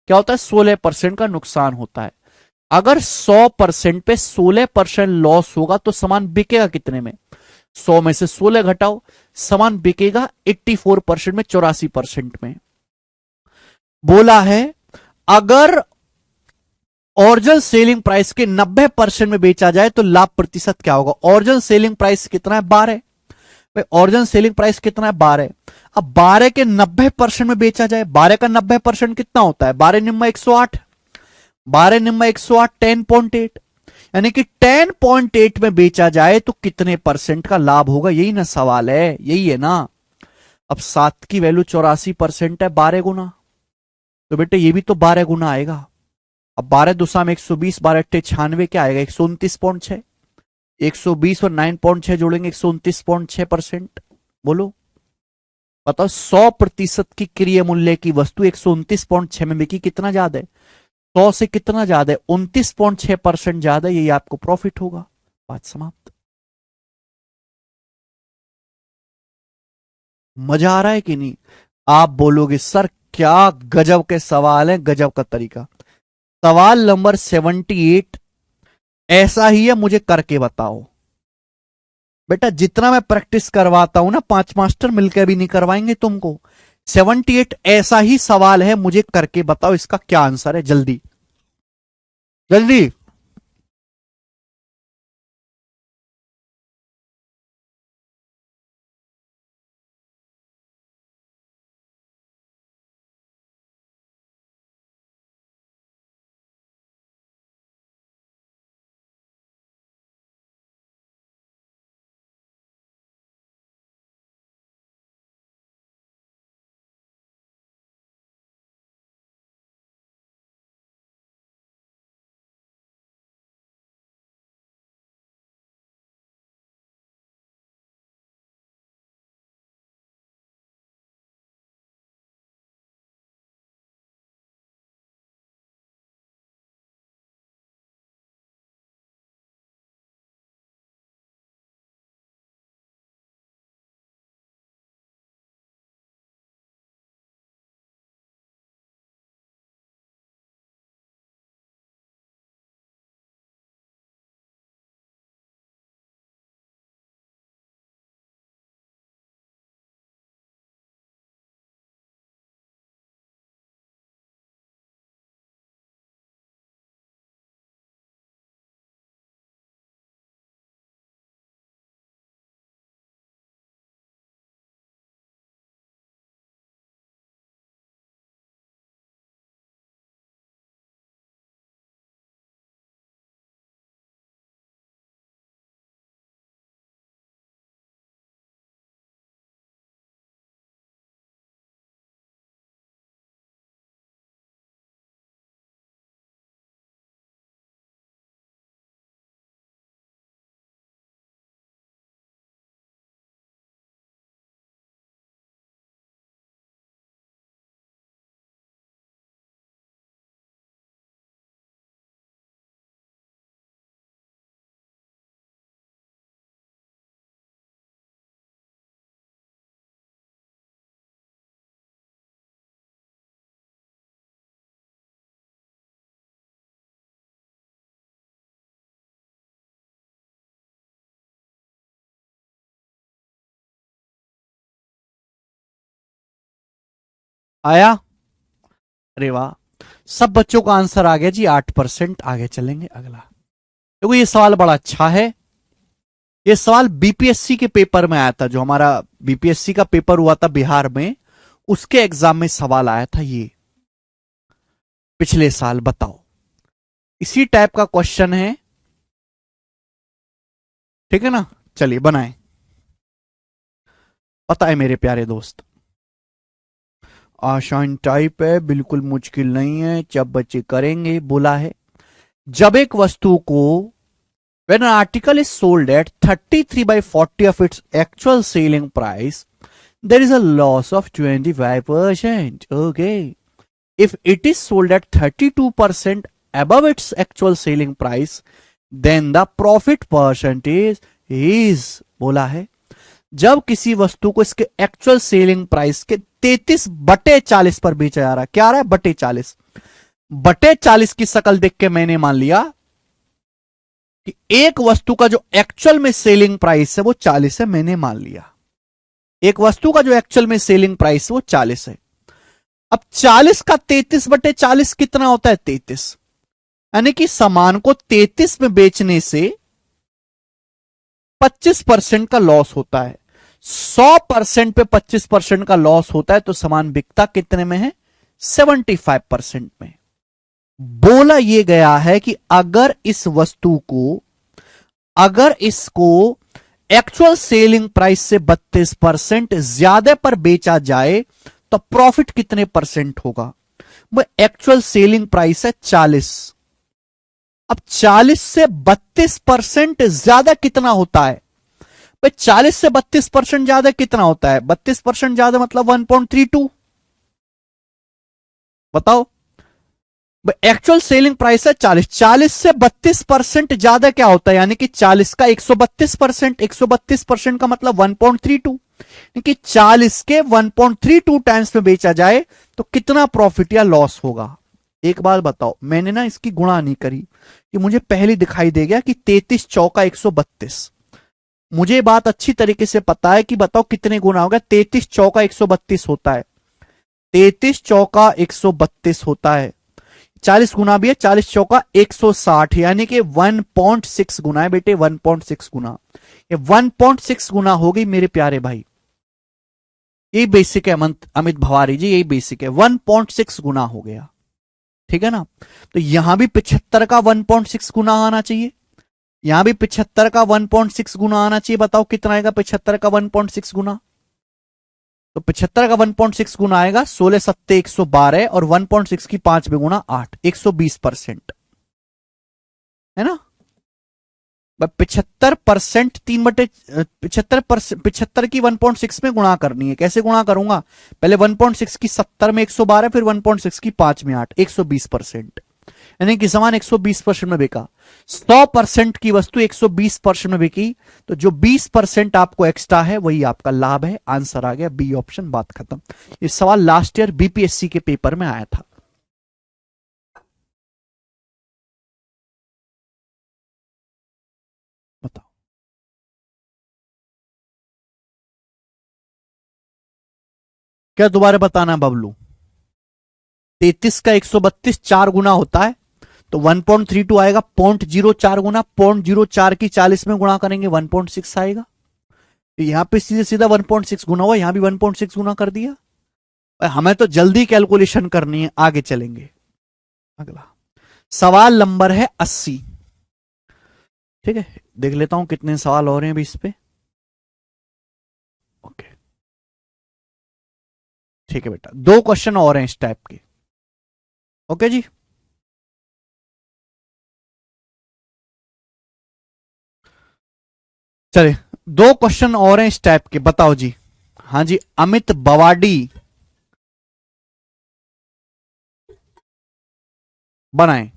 क्या होता है, 16% का नुकसान होता है। अगर 100% पे 16% लॉस होगा तो सामान बिकेगा कितने में, 100 में से 16 घटाओ, सामान बिकेगा 84% में, 84% में। बोला है अगर ओरिजिनल सेलिंग प्राइस के 90% में बेचा जाए तो लाभ प्रतिशत क्या होगा। ओरिजिनल सेलिंग प्राइस कितना है, 12। ओरिजिनल सेलिंग प्राइस कितना है, 12। अब 12 के 90% में बेचा जाए, 12 का 90% कितना होता है, 12 निम्मा 108, 12 निम्मा 108 10.8, यानी कि 10.8 में बेचा जाए तो कितने परसेंट का लाभ होगा, यही ना सवाल है, यही है ना। अब 7 की वैल्यू 84% है, 12 गुना, तो बेटे ये भी तो 12 गुना आएगा। अब 12 दुसा में 120, 12 क्या आएगा, 129.6। 120 और 9.6 जोड़ेंगे 129.6%। बोलो बताओ, 100% की क्रिय मूल्य की वस्तु 129.6 में बिकी, कितना ज्यादा है, 100 से कितना ज्यादा है, 29.6% ज्यादा, यही आपको प्रॉफिट होगा। बात समाप्त। मजा आ रहा है कि नहीं? आप बोलोगे सर क्या गजब के सवाल है, गजब का तरीका। सवाल नंबर 78 ऐसा ही है, मुझे करके बताओ। बेटा जितना मैं प्रैक्टिस करवाता हूं ना, 5 मास्टर मिलकर भी नहीं करवाएंगे तुमको। 78 ऐसा ही सवाल है, मुझे करके बताओ इसका क्या आंसर है, जल्दी जल्दी। आया? अरे वाह, सब बच्चों का आंसर आ गया जी, 8%। आगे चलेंगे अगला। देखो ये सवाल बड़ा अच्छा है। ये सवाल बीपीएससी के पेपर में आया था, जो हमारा बीपीएससी का पेपर हुआ था बिहार में, उसके एग्जाम में सवाल आया था ये पिछले साल। बताओ, इसी टाइप का क्वेश्चन है, ठीक है ना? चलिए बनाएं। पता है मेरे प्यारे दोस्त, आसान टाइप है, बिल्कुल मुश्किल नहीं है, जब बच्चे करेंगे बोला है। जब एक वस्तु को when an article is sold at 33/40 of its actual selling price, there is a loss of 25%. Okay. If it is sold at 32% above its actual selling price, then the profit percentage is, बोला है जब किसी वस्तु को इसके actual selling price के 33/40 पर बेचा जा रहा है। क्या आ रहा है? बटे 40 की शकल देख के मैंने मान लिया कि एक वस्तु का जो एक्चुअल में सेलिंग प्राइस है वो 40 है। मैंने मान लिया एक वस्तु का जो एक्चुअल में सेलिंग प्राइस है वो 40 है। अब 40 का 33/40 कितना होता है? 33। यानी कि सामान को 33 में बेचने से 25% का लॉस होता है। 100% पे 25% का लॉस होता है तो सामान बिकता कितने में है? 75% में। बोला यह गया है कि अगर इसको एक्चुअल सेलिंग प्राइस से 32% ज्यादा पर बेचा जाए तो प्रॉफिट कितने परसेंट होगा? भाई एक्चुअल सेलिंग प्राइस है 40, अब 40 से 32% ज्यादा कितना होता है? भाई 40 से 32% ज्यादा कितना होता है? 32% ज्यादा मतलब 1.32। बताओ, एक्चुअल सेलिंग प्राइस है 40, 40 से 32% ज्यादा क्या होता है? यानी कि 40 का 132%, 132% का मतलब 1.32, यानी कि 40 के 1.32 टाइम्स में बेचा जाए तो कितना प्रॉफिट या लॉस होगा? एक बात बताओ, मैंने ना इसकी गुणा नहीं करी कि मुझे पहले दिखाई दे गया कि 33 चौका 132। मुझे बात अच्छी तरीके से पता है कि बताओ कितने गुना होगा। 33 चौका 132 होता है, 33 चौका 132 होता है, 40 गुना भी है, 40 चौका 160, यानी कि 1.6 गुना है बेटे, 1.6 गुना। ये 1.6 गुना हो गई मेरे प्यारे भाई। यही बेसिक है अमित भवारी जी, यही बेसिक है, 1.6 गुना हो गया। ठीक है ना? तो यहां भी 75 का 1.6 गुना आना चाहिए, यहां भी 75 का 1.6 गुना आना चाहिए। बताओ कितना आएगा 75 का 1.6 गुना? तो 75 का 1.6 गुना आएगा 16 सत्ते 112 और 1.6 की 5 में गुना 8, 120%। है ना? 75% 3/, 75 की 1.6 में गुणा करनी है। कैसे गुणा करूंगा? पहले 1.6 की 70 में 112, फिर 1.6 की 5 में 8, 120%। यानी कि सामान 120% में बिका। 100% की वस्तु 120% में बिकी, तो जो 20% आपको एक्स्ट्रा है वही आपका लाभ है। आंसर आ गया बी ऑप्शन, बात खत्म। ये सवाल लास्ट ईयर बीपीएससी के पेपर में आया था। बताओ, क्या दोबारा बताना बबलू? 33 का 132 4 गुना होता है, तो 1.32 आएगा, 0.04 गुना, 0.04 की 40 में गुणा करेंगे 1.6 आएगा। तो यहां पे सीधे सीधा 1.6 गुना हुआ, यहां भी 1.6 गुना कर दिया। हमें तो जल्दी कैलकुलेशन करनी है, आगे चलेंगे। अगला सवाल नंबर है 80। ठीक है, देख लेता हूं कितने सवाल हो रहे हैं अभी इस पे। ओके, ठीक है बेटा, 2 क्वेश्चन और हैं इस टाइप के। ओके जी, चलिए 2 क्वेश्चन और हैं इस टाइप के, बताओ जी। हाँ जी, अमित बवाडी बनाए।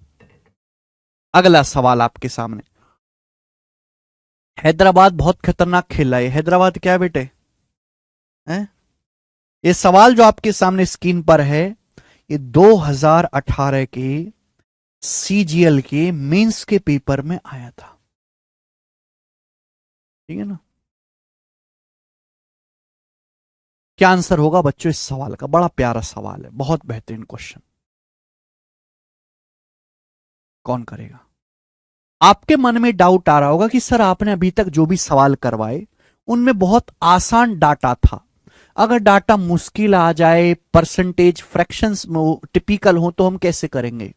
अगला सवाल आपके सामने, हैदराबाद बहुत खतरनाक खेला है। हैदराबाद क्या है बेटे? हैं? ये सवाल जो आपके सामने स्क्रीन पर है, ये 2018 के सीजीएल के मेंस के पेपर में आया था। ठीक है ना? क्या आंसर होगा बच्चों इस सवाल का? बड़ा प्यारा सवाल है, बहुत बेहतरीन क्वेश्चन। कौन करेगा? आपके मन में डाउट आ रहा होगा कि सर आपने अभी तक जो भी सवाल करवाए उनमें बहुत आसान डाटा था, अगर डाटा मुश्किल आ जाए, परसेंटेज फ्रैक्शंस में टिपिकल हो, तो हम कैसे करेंगे?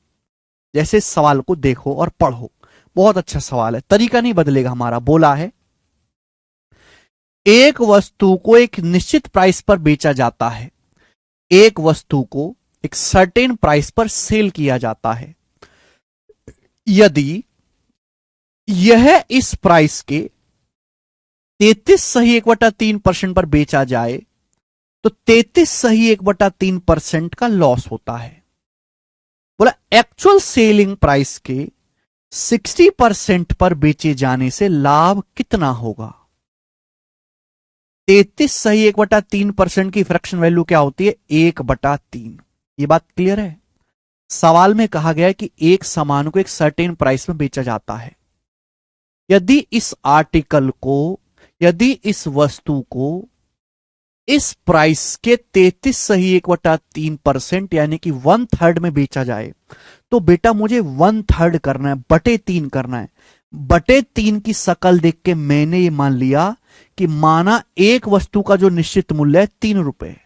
जैसे इस सवाल को देखो और पढ़ो, बहुत अच्छा सवाल है, तरीका नहीं बदलेगा हमारा। बोला है एक वस्तु को एक निश्चित प्राइस पर बेचा जाता है, एक वस्तु को एक सर्टेन प्राइस पर सेल किया जाता है। यदि यह इस प्राइस के 33.3% पर बेचा जाए तो 33.3% का लॉस होता है। बोला एक्चुअल सेलिंग प्राइस के 60% पर बेचे जाने से लाभ कितना होगा? 33.1/3% की फ्रैक्शन वैल्यू क्या होती है? 1/3। ये बात क्लियर है? सवाल में कहा गया है कि एक सामान को एक सर्टेन प्राइस में बेचा जाता है। यदि इस आर्टिकल को, यदि इस वस्तु को इस प्राइस के 33.1/3% यानी कि 1/3 में बेचा जाए, तो बेटा मुझे 1/3 करना है, बटे 3 करना है। बटे 3 की शकल देख के मैंने ये मान लिया कि माना एक वस्तु का जो निश्चित मूल्य है 3 रुपए,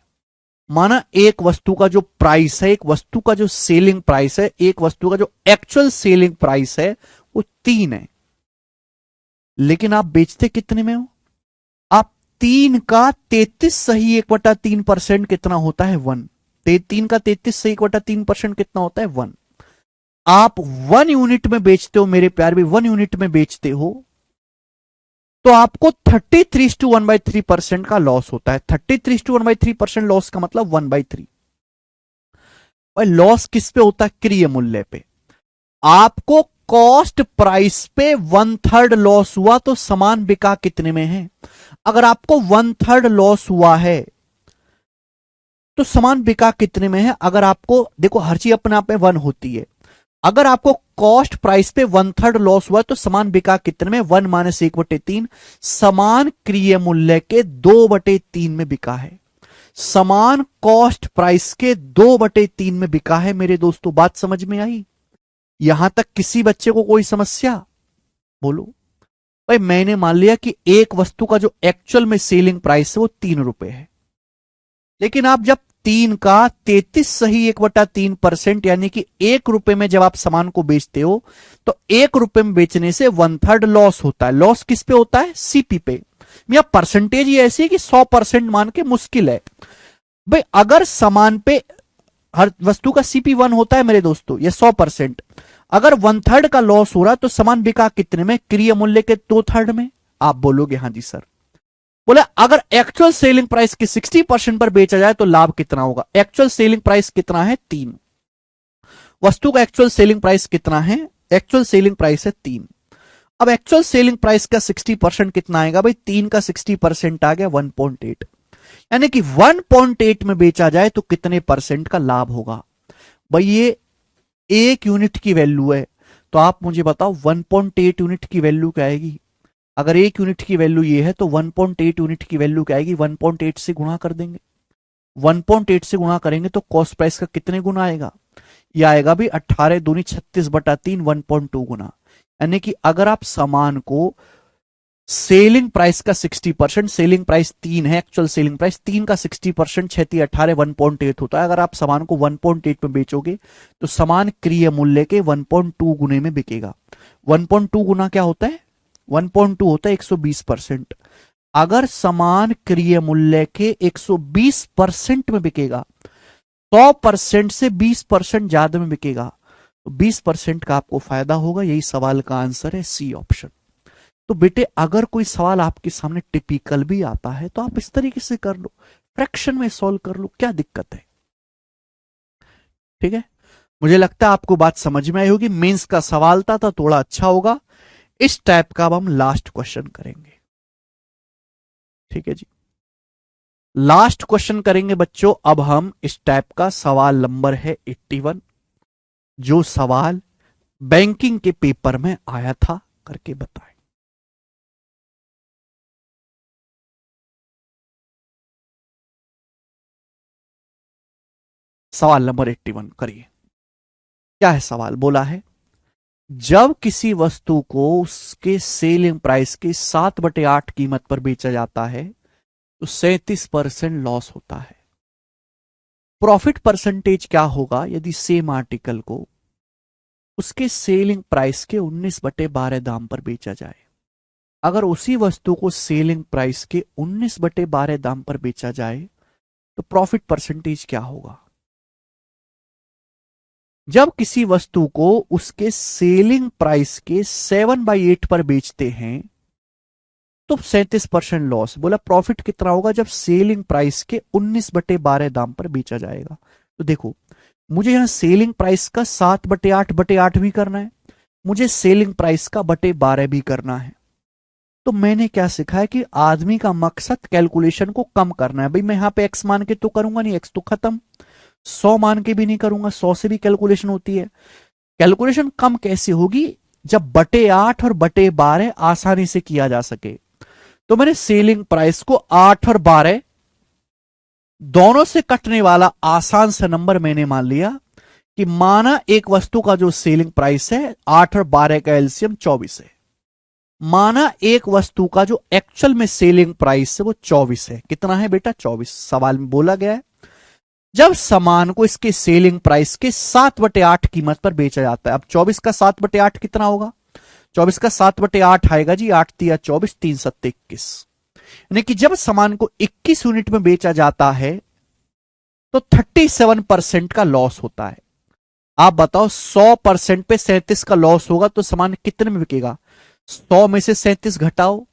माना एक वस्तु का जो प्राइस है, एक वस्तु का जो सेलिंग प्राइस है, एक वस्तु का जो एक्चुअल सेलिंग प्राइस है वो 3 है, लेकिन आप बेचते कितने में हो? आप 3 का 33 सही 1/3% कितना होता है 1। 3 का 33 सही 1/3% कितना होता है 1। आप 1 यूनिट में बेचते हो मेरे प्यार भी, 1 यूनिट में बेचते हो तो आपको 33/1/3% का लॉस होता है। 33/1/3% लॉस का मतलब 1/3। और लॉस किस पे होता है? क्रय मूल्य पे। आपको कॉस्ट प्राइस पे 1/3 लॉस हुआ तो सामान बिका कितने में है? अगर आपको 1/3 लॉस हुआ है तो सामान बिका कितने में है? अगर आपको देखो हर चीज अपने आप में 1 होती है। अगर आपको कॉस्ट प्राइस पे 1/3 लॉस हुआ तो सामान बिका कितने में? 1 - 1/3। समान क्रय मूल्य के 2/3 में बिका है। समान कॉस्ट प्राइस के 2/3 में बिका है मेरे दोस्तों। बात समझ में आई? यहां तक किसी बच्चे को कोई समस्या? बोलो भाई। मैंने मान लिया कि एक वस्तु का जो एक्चुअल में सेलिंग प्राइस है वो 3 रुपए है, लेकिन आप जब 3 का 33 सही 1/3% यानी कि 1 रुपए में जब आप सामान को बेचते हो तो 1 रुपए में बेचने से 1/3 लॉस होता है। लॉस किस पे होता है? सीपी पे। या परसेंटेज ही ऐसी है कि 100% मान के मुश्किल है भाई। अगर सामान पे हर वस्तु का सीपी 1 होता है मेरे दोस्तों, ये 100%। अगर 1/3 का लॉस हो रहा तो सामान बिका कितने में? क्रय मूल्य के 2/3 में। आप बोलोगे हाँ जी सर। बोले अगर एक्चुअल सेलिंग प्राइस के 60% पर बेचा जाए तो लाभ कितना होगा? एक्चुअल सेलिंग प्राइस कितना है? 3। वस्तु का एक्चुअल सेलिंग प्राइस कितना है? एक्चुअल सेलिंग प्राइस है 3। अब एक्चुअल सेलिंग प्राइस का 60% कितना आएगा भाई? 3 का 60% आ गया 1.8। यानी कि 1.8 में बेचा जाए तो कितने परसेंट का लाभ होगा भाई? ये 1 यूनिट की वैल्यू है तो आप मुझे बताओ 1.8 यूनिट की वैल्यू क्या आएगी? अगर 1 यूनिट की वैल्यू ये है तो 1.8 यूनिट की वैल्यू क्या आएगी? 1.8 से गुणा कर देंगे। 1.8 से गुणा करेंगे तो कॉस्ट प्राइस का कितने गुना आएगा? यह आएगा भी 18 दूनी 36/3 1.2 गुना। यानी कि अगर आप सामान को सेलिंग प्राइस का 60%, सेलिंग प्राइस 3 है, एक्चुअल सेलिंग प्राइस 3 का 60%, 6 18 1.8 होता है। अगर आप सामान को 1.8 में बेचोगे तो सामान क्रय मूल्य के 1.2 गुने में बिकेगा। 1.2 गुना क्या होता है? 1.2 होता है 120%। अगर सामान क्रय मूल्य के 120% में बिकेगा, 100% से 20% ज्यादा में बिकेगा तो 20% का आपको फायदा होगा। यही सवाल का आंसर है सी ऑप्शन। तो बेटे अगर कोई सवाल आपके सामने टिपिकल भी आता है तो आप इस तरीके से कर लो, फ्रैक्शन में सॉल्व कर लो, क्या दिक्कत है? ठीक है, मुझे लगता है आपको बात समझ में आई होगी। मेंस का सवाल था तो थोड़ा अच्छा होगा। इस टाइप का अब हम लास्ट क्वेश्चन करेंगे। ठीक है जी, लास्ट क्वेश्चन करेंगे बच्चों। अब हम इस टाइप का सवाल नंबर है 81, जो सवाल बैंकिंग के पेपर में आया था, करके बताएं। सवाल नंबर 81 करिए। क्या है सवाल? बोला है जब किसी वस्तु को उसके सेलिंग प्राइस के 7/8 कीमत पर बेचा जाता है तो 37% लॉस होता है। प्रॉफिट परसेंटेज क्या होगा यदि सेम आर्टिकल को उसके सेलिंग प्राइस के 19/12 दाम पर बेचा जाए? अगर उसी वस्तु को सेलिंग प्राइस के 19/12 दाम पर बेचा जाए तो प्रॉफिट परसेंटेज क्या होगा? जब किसी वस्तु को उसके सेलिंग प्राइस के 7/8 पर बेचते हैं तो 37% लॉस। बोला प्रॉफिट कितना होगा जब सेलिंग प्राइस के 19/12 दाम पर बेचा जाएगा? तो देखो, मुझे यहां सेलिंग प्राइस का 7/8/8 भी करना है, मुझे सेलिंग प्राइस का 12 भी करना है। तो मैंने क्या सीखा है कि आदमी का मकसद कैलकुलेशन को कम करना है। भाई मैं यहां पे एक्स मान के तो करूंगा नहीं, एक्स तो खत्म। 100 मान के भी नहीं करूंगा, 100 से भी कैलकुलेशन होती है। कैलकुलेशन कम कैसे होगी? जब 8 और 12 आसानी से किया जा सके। तो मैंने सेलिंग प्राइस को 8 और 12 दोनों से कटने वाला आसान सा नंबर मैंने मान लिया कि माना एक वस्तु का जो सेलिंग प्राइस है 8 और 12 का एलसीएम 24 है। माना एक वस्तु का जो एक्चुअल में सेलिंग प्राइस है वो 24 है। कितना है बेटा? 24। सवाल में बोला गया है जब सामान को इसके सेलिंग प्राइस के 7/8 कीमत पर बेचा जाता है। अब 24 का 7/8 कितना होगा? 24 का 7/8 आएगा जी 8 तिया 24, 3 7 21। यानी कि जब सामान को 21 यूनिट में बेचा जाता है तो 37% का लॉस होता है। आप बताओ 100% पे 37 का लॉस होगा तो सामान कितने में बिकेगा? 100 में से 37 घटाओ,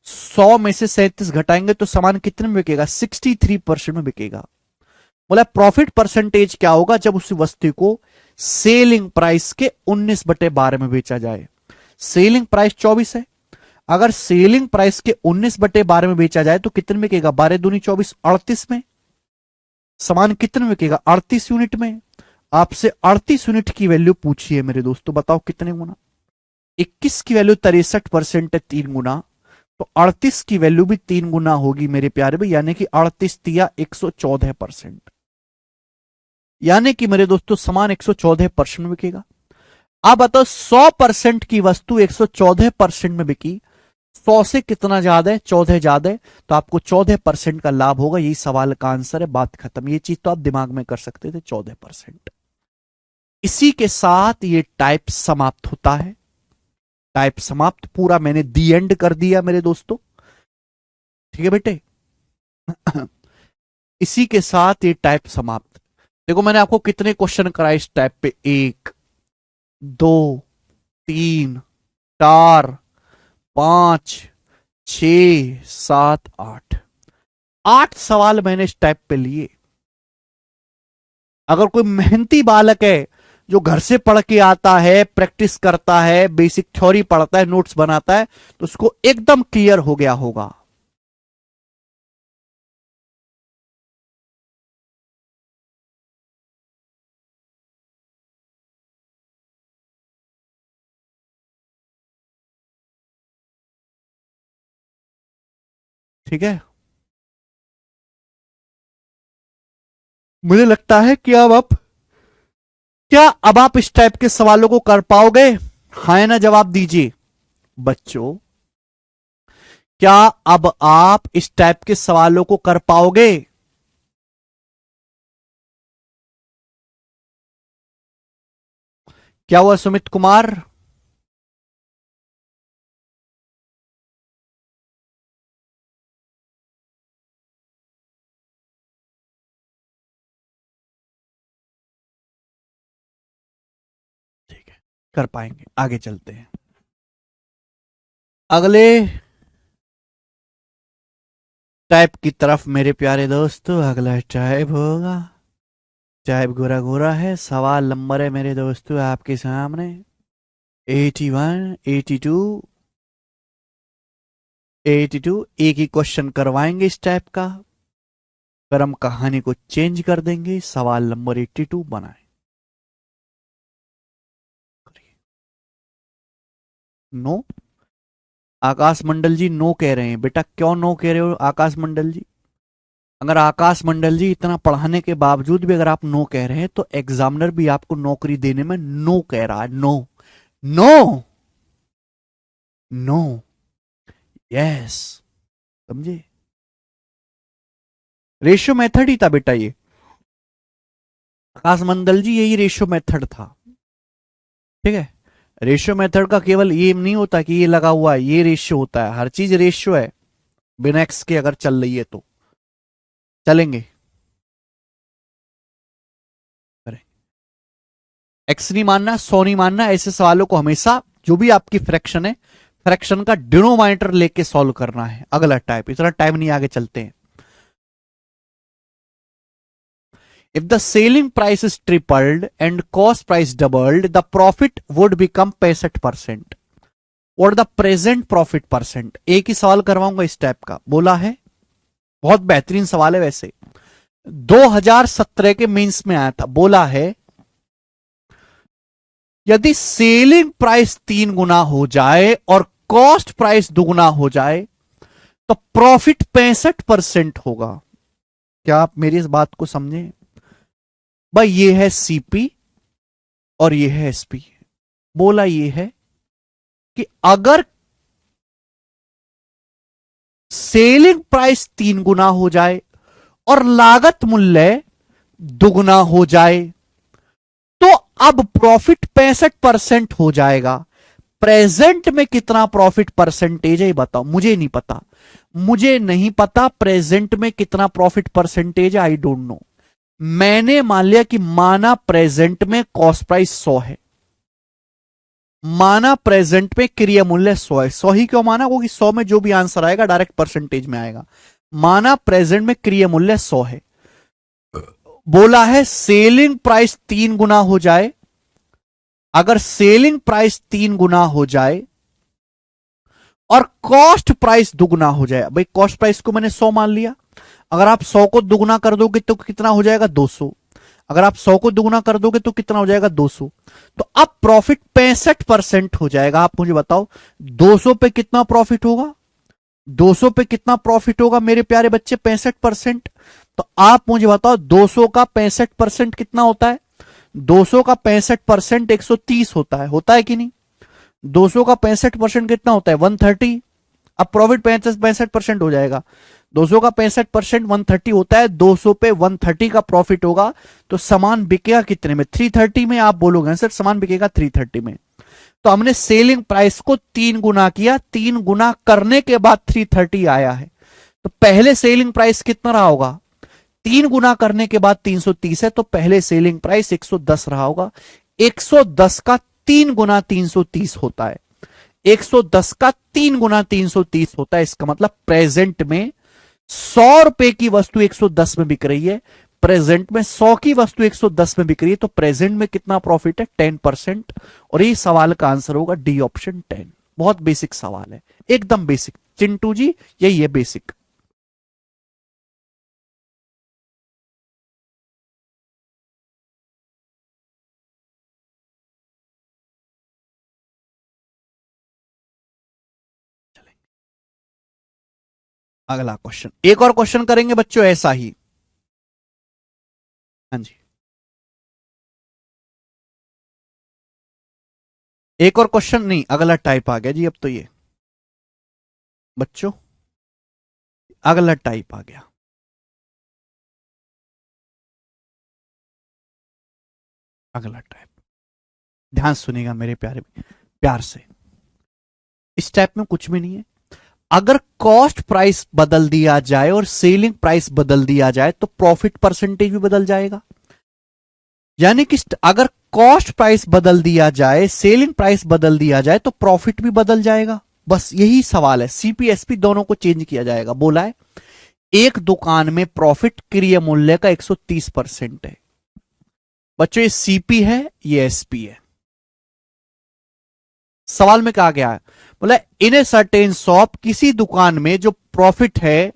100 में से 37 घटाएंगे तो सामान कितने में बिकेगा? 63% में बिकेगा। बोला प्रॉफिट परसेंटेज क्या होगा जब उस वस्तु को सेलिंग प्राइस के 19/12 में बेचा जाए। सेलिंग प्राइस 24 है, अगर सेलिंग प्राइस के 19/12 में बेचा जाए तो कितने में बिकेगा? 12 दूनी 24, 38 में। सामान कितने में बिकेगा? 38 यूनिट में। आपसे 38 यूनिट की वैल्यू पूछी है मेरे दोस्तों, बताओ कितने गुना? 21 की वैल्यू 63% है, 3 गुना, तो 38 की वैल्यू भी 3 गुना होगी मेरे प्यारे भाई, यानी कि 38 तिया 114%। यानी कि मेरे दोस्तों समान 114% में बिकेगा। अब बताओ 100% की वस्तु 114% में बिकी, 100 से कितना ज्यादा है? 14 ज्यादा है, तो आपको 14% का लाभ होगा। यही सवाल का आंसर है, बात खत्म। ये चीज तो आप दिमाग में कर सकते थे, 14%। इसी के साथ ये टाइप समाप्त होता है। टाइप समाप्त, पूरा मैंने दी एंड कर दिया मेरे दोस्तों, ठीक है बेटे। इसी के साथ ये टाइप समाप्त। देखो मैंने आपको कितने क्वेश्चन कराए इस टाइप पे? 1 2 3 4 5 6 7 8 सवाल मैंने इस टाइप पे लिए। अगर कोई मेहनती बालक है जो घर से पढ़ के आता है, प्रैक्टिस करता है, बेसिक थ्योरी पढ़ता है, नोट्स बनाता है, तो उसको एकदम क्लियर हो गया होगा। ठीक है, मुझे लगता है कि अब आप क्या अब आप इस टाइप के सवालों को कर पाओगे? हाँ ना जवाब दीजिए बच्चों। क्या अब आप इस टाइप के सवालों को कर पाओगे? क्या हुआ सुमित कुमार? ठीक है, कर पाएंगे। आगे चलते हैं अगले टाइप की तरफ मेरे प्यारे दोस्तों। अगला टाइप होगा, टाइप गोरा गोरा है। सवाल नंबर है मेरे दोस्तों आपके सामने 81 82 82। एक ही क्वेश्चन करवाएंगे इस टाइप का, फिर हम कहानी को चेंज कर देंगे। सवाल नंबर 82 बनाए। नो, आकाश मंडल जी नो कह रहे हैं। बेटा क्यों नो कह रहे हो आकाश मंडल जी? अगर आकाश मंडल जी इतना पढ़ाने के बावजूद भी अगर आप नो कह रहे हैं तो एग्जामिनर भी आपको नौकरी देने में नो कह रहा है। नो, नो, नो, यस, समझे? रेशियो मेथड ही था बेटा ये, आकाश मंडल जी, यही रेशियो मेथड था। ठीक है, रेशियो मेथड का केवल ये नहीं होता कि ये लगा हुआ है, ये रेशियो होता है। हर चीज रेशियो है, बिना एक्स के अगर चल रही है तो चलेंगे। एक्स नहीं मानना, 100 नहीं मानना। ऐसे सवालों को हमेशा जो भी आपकी फ्रैक्शन है, फ्रैक्शन का डिनोमाइनेटर लेके सॉल्व करना है। अगला टाइप, इतना टाइम नहीं, आगे चलते हैं। If the selling price is tripled and cost price doubled, the profit would become 65%. What the present profit percent? एक ही सवाल करवाऊंगा इस टाइप का, बोला है। बहुत बेहतरीन सवाल है वैसे, 2017 के मीन्स में आया था। बोला है यदि सेलिंग प्राइस 3 गुना हो जाए और कॉस्ट प्राइस 2 गुना हो जाए तो प्रॉफिट 65% होगा। क्या आप मेरी इस बात को समझे? भाई ये है सीपी और ये है एसपी। बोला ये है कि अगर सेलिंग प्राइस 3 गुना हो जाए और लागत मूल्य 2 गुना हो जाए तो अब प्रॉफिट 65% हो जाएगा। प्रेजेंट में कितना प्रॉफिट परसेंटेज है ये बताओ, मुझे नहीं पता, मुझे नहीं पता प्रेजेंट में कितना प्रॉफिट परसेंटेज है, आई डोंट नो। मैंने मान लिया कि माना प्रेजेंट में कॉस्ट प्राइस 100 है, माना प्रेजेंट में क्रिया मूल्य 100 है। 100 ही क्यों माना, क्योंकि 100 में जो भी आंसर आएगा डायरेक्ट परसेंटेज में आएगा। माना प्रेजेंट में क्रिया मूल्य 100 है, बोला है सेलिंग प्राइस 3 गुना हो जाए। अगर सेलिंग प्राइस 3 गुना हो जाए और कॉस्ट प्राइस दुगुना हो जाए, भाई कॉस्ट प्राइस को मैंने 100 मान लिया, अगर आप 100 को दुगुना कर दोगे तो कितना हो जाएगा 200, अगर आप 100 को दुगुना कर दोगे तो कितना हो जाएगा 200। तो अब प्रॉफिट 65% हो जाएगा। आप मुझे बताओ 200 पे कितना प्रॉफिट होगा, 200 पे कितना प्रॉफिट होगा मेरे प्यारे बच्चे, 65%। तो आप मुझे बताओ 200 का 65% कितना होता है, 200 का 65% 130 होता है कि नहीं, 200 का 65% कितना होता है 130। अब प्रॉफिट 65% हो जाएगा, 200 का 65% 130 होता है, 200 पे 130 का प्रॉफिट होगा तो सामान बिकेगा कितने में, 330 में। आप बोलोगे सर सामान बिकेगा 330 में, तो हमने सेलिंग प्राइस को 3 गुना किया, 3 गुना करने के बाद 330 आया है। तो पहले सेलिंग प्राइस कितना रहा होगा, 3 गुना करने के बाद 330 है, तो पहले सेलिंग प्राइस 110 रहा होगा। 110 का 3 गुना 330 होता है, 110 का 3 गुना 330 होता है। इसका मतलब प्रेजेंट में 100 रुपए की वस्तु 110 में बिक रही है, प्रेजेंट में 100 की वस्तु 110 में बिक रही है, तो प्रेजेंट में कितना प्रॉफिट है 10%। और ये सवाल का आंसर होगा डी ऑप्शन 10। बहुत बेसिक सवाल है, एकदम बेसिक चिंटू जी, यही है बेसिक। अगला क्वेश्चन, एक और क्वेश्चन करेंगे बच्चों ऐसा ही। हाँ जी, एक और क्वेश्चन नहीं, अगला टाइप आ गया जी। अब तो ये बच्चों अगला टाइप आ गया, अगला टाइप ध्यान सुनिएगा मेरे प्यारे, प्यार से। इस टाइप में कुछ भी नहीं है, अगर कॉस्ट प्राइस बदल दिया जाए और सेलिंग प्राइस बदल दिया जाए तो प्रॉफिट परसेंटेज भी बदल जाएगा। यानी कि अगर कॉस्ट प्राइस बदल दिया जाए, सेलिंग प्राइस बदल दिया जाए तो प्रॉफिट भी बदल जाएगा। बस यही सवाल है, सीपीएसपी दोनों को चेंज किया जाएगा। बोला है एक दुकान में प्रॉफिट क्रय मूल्य का 130% है। बच्चों ये सीपी है, ये एसपी है। सवाल में कहा गया है, बोला इन ए सर्टेन शॉप, किसी दुकान में जो प्रॉफिट है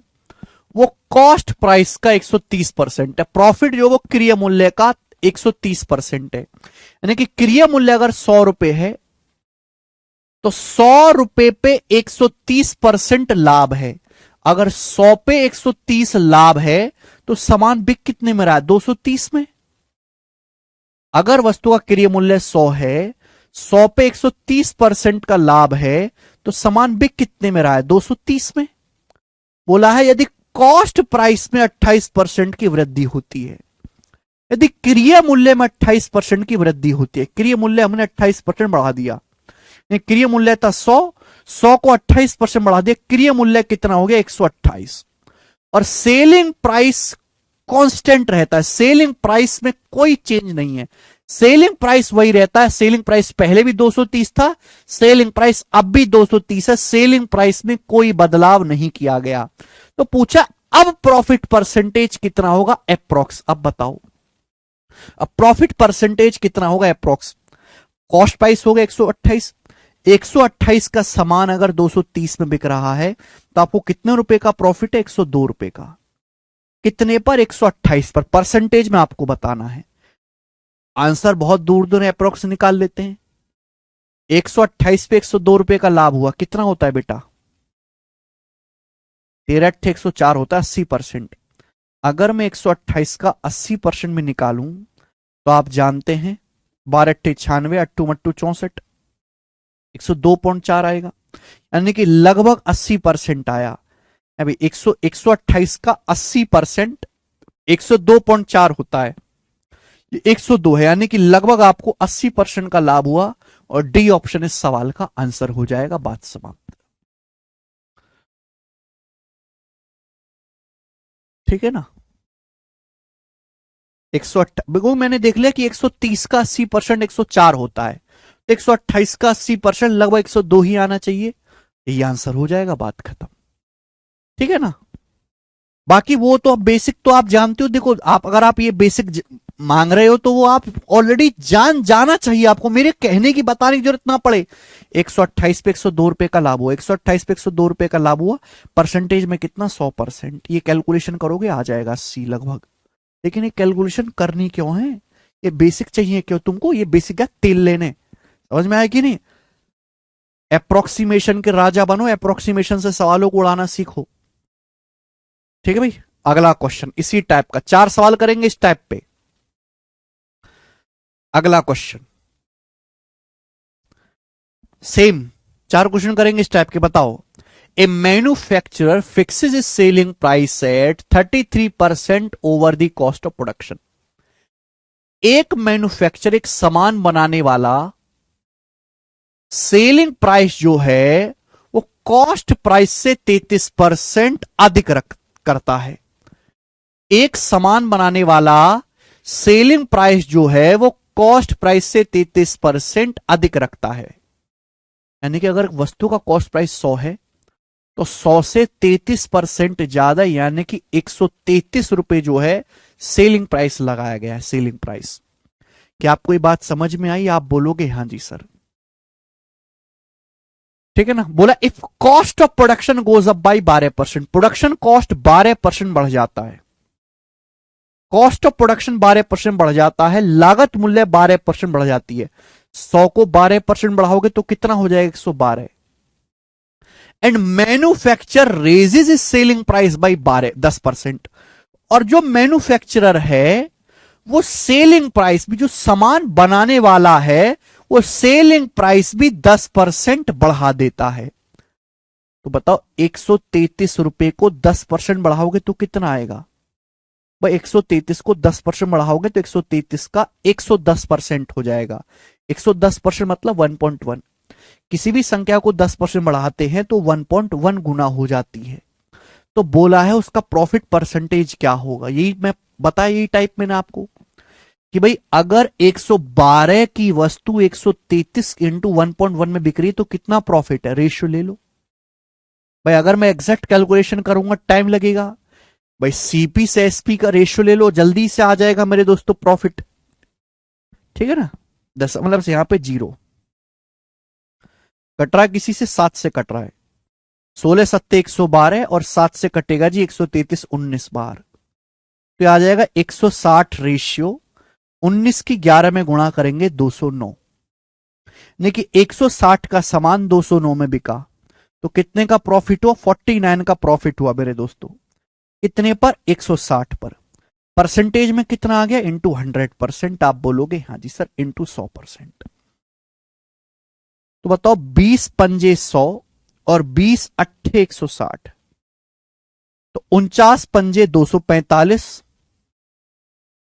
वो कॉस्ट प्राइस का 130% है। प्रॉफिट जो वो क्रय मूल्य का 130% है। यानी कि क्रय मूल्य अगर 100 रुपए है तो 100 रुपए पे 130% लाभ है। अगर 100 पे 130 लाभ है तो सामान बिक कितने में रहा है, 230 में। अगर वस्तु का क्रय मूल्य 100 है, 100 पे 130% का लाभ है, तो सामान बिक कितने में रहा है, 230 में। बोला है यदि कॉस्ट प्राइस में 28% की वृद्धि होती है, यदि क्रय मूल्य में 28% की वृद्धि होती है, क्रय मूल्य हमने 28% बढ़ा दिया, क्रय मूल्य था 100 को 28% बढ़ा दिया, क्रय मूल्य कितना हो गया 128। और सेलिंग प्राइस कांस्टेंट रहता है, सेलिंग प्राइस में कोई चेंज नहीं है, सेलिंग प्राइस वही रहता है। सेलिंग प्राइस पहले भी 230 था, सेलिंग प्राइस अब भी 230 है, सेलिंग प्राइस में कोई बदलाव नहीं किया गया। तो पूछा अब प्रॉफिट परसेंटेज कितना होगा अप्रोक्स, अब बताओ अब प्रॉफिट परसेंटेज कितना होगा अप्रोक्स। कॉस्ट प्राइस होगा 128, 128 का सामान अगर 230 में बिक रहा है तो आपको कितने रुपए का प्रॉफिट है, 102 रुपए का। कितने पर, 128 पर। परसेंटेज में आपको बताना है, आंसर बहुत दूर दूर अप्रोक्स निकाल लेते हैं। 128 पे 102 रुपए का लाभ हुआ, कितना होता है बेटा, 13 104 होता है, 80%। अगर मैं 128 का 80% में निकालूं तो आप जानते हैं 12 96, अट्टू मट्टू 64, 102.4 आएगा। यानी कि लगभग 80% आया। अभी 128 का 80% 102.4 होता है, ये 102 है, यानी कि लगभग आपको 80% का लाभ हुआ और डी ऑप्शन इस सवाल का आंसर हो जाएगा। बात समाप्त। ठीक है ना। 108 मैंने देख लिया कि 130 का 80% 104 होता है, 128 का 80% लगभग 102 ही आना चाहिए। ये आंसर हो जाएगा, बात खत्म। ठीक है ना। बाकी वो तो अब बेसिक तो आप जानते हो। देखो आप अगर आप ये बेसिक मांग रहे हो तो वो आप ऑलरेडी जाना चाहिए आपको, मेरे कहने की बताने की जरूरत ना पड़े। 128 पे 102 रुपए का लाभ हुआ, 128 पे 102 रुपए का लाभ हुआ, परसेंटेज में कितना 100%। ये कैलकुलेशन करोगे आ जाएगा 80 लगभग। लेकिन ये कैलकुलेशन करनी क्यों है, ये बेसिक चाहिए क्यों तुमको, ये बेसिक का तेल लेने। समझ में आया कि नहीं। अप्रोक्सीमेशन के राजा बनो, अप्रोक्सीमेशन से सवालों को उड़ाना सीखो। ठीक है भाई। अगला क्वेश्चन इसी टाइप का, 4 सवाल करेंगे इस टाइप पे। अगला क्वेश्चन सेम 4 क्वेश्चन करेंगे इस टाइप के। बताओ, a manufacturer fixes his selling price at 33% over the cost of production. एक मैन्युफैक्चर, एक सामान बनाने वाला, सेलिंग प्राइस जो है वो कॉस्ट प्राइस से 33% अधिक करता है। एक सामान बनाने वाला सेलिंग प्राइस जो है वो कॉस्ट प्राइस से 33% अधिक रखता है। यानी कि अगर वस्तु का कॉस्ट प्राइस 100 है तो 100 से 33% ज्यादा, यानी कि 133 रुपए जो है सेलिंग प्राइस लगाया गया है। Selling price. क्या आपको ये बात समझ में आई? आप बोलोगे हां जी सर। ठीक है ना। बोला if cost of production goes up by 12%, production cost 12% बढ़ जाता है, कॉस्ट ऑफ प्रोडक्शन 12% बढ़ जाता है, लागत मूल्य 12% बढ़ जाती है। 100 को 12% बढ़ाओगे तो कितना हो जाएगा? 112। And manufacture raises is selling price by 10%। और जो मैन्युफैक्चरर है वो सेलिंग प्राइस भी, जो सामान बनाने वाला है वो सेलिंग प्राइस भी 10% बढ़ा देता है। तो बताओ 133 रुपए को 10% बढ़ाओगे तो कितना आएगा भाई? 133 को 10% बढ़ाओगे तो 133 का 110% हो जाएगा। 110% मतलब 1.1। किसी भी संख्या को 10% बढ़ाते हैं तो 1.1 गुना हो जाती है। तो बोला है उसका प्रॉफिट परसेंटेज क्या होगा। यही मैं बताया, यही टाइप मैंने आपको कि भाई अगर 112 की वस्तु 133 इंटू 1.1 में बिक रही है तो कितना प्रॉफिट है, रेशियो ले लो भाई। अगर मैं एग्जैक्ट कैलकुलेशन करूंगा टाइम लगेगा भाई। सीपी से एसपी का रेशियो ले लो, जल्दी से आ जाएगा मेरे दोस्तों प्रॉफिट। ठीक है ना। 10 मतलब से यहां पे 0 कट रहा है, किसी से 7 से कट रहा है। 16 सत्ते 112 और 7 से कटेगा जी 133 19 बार, तो आ जाएगा 160 रेशियो। 19 की 11 में गुणा करेंगे 209। यानी कि 160 का सामान 209 में बिका तो कितने का प्रॉफिट हुआ? 49 का प्रॉफिट हुआ मेरे दोस्तों। कितने पर? 160 पर। परसेंटेज में कितना आ गया? इंटू 100%। आप बोलोगे हाँ जी सर इंटू 100%। तो बताओ 20 पंजे 100 और 20 अट्ठे 160, तो 49 पंजे 245,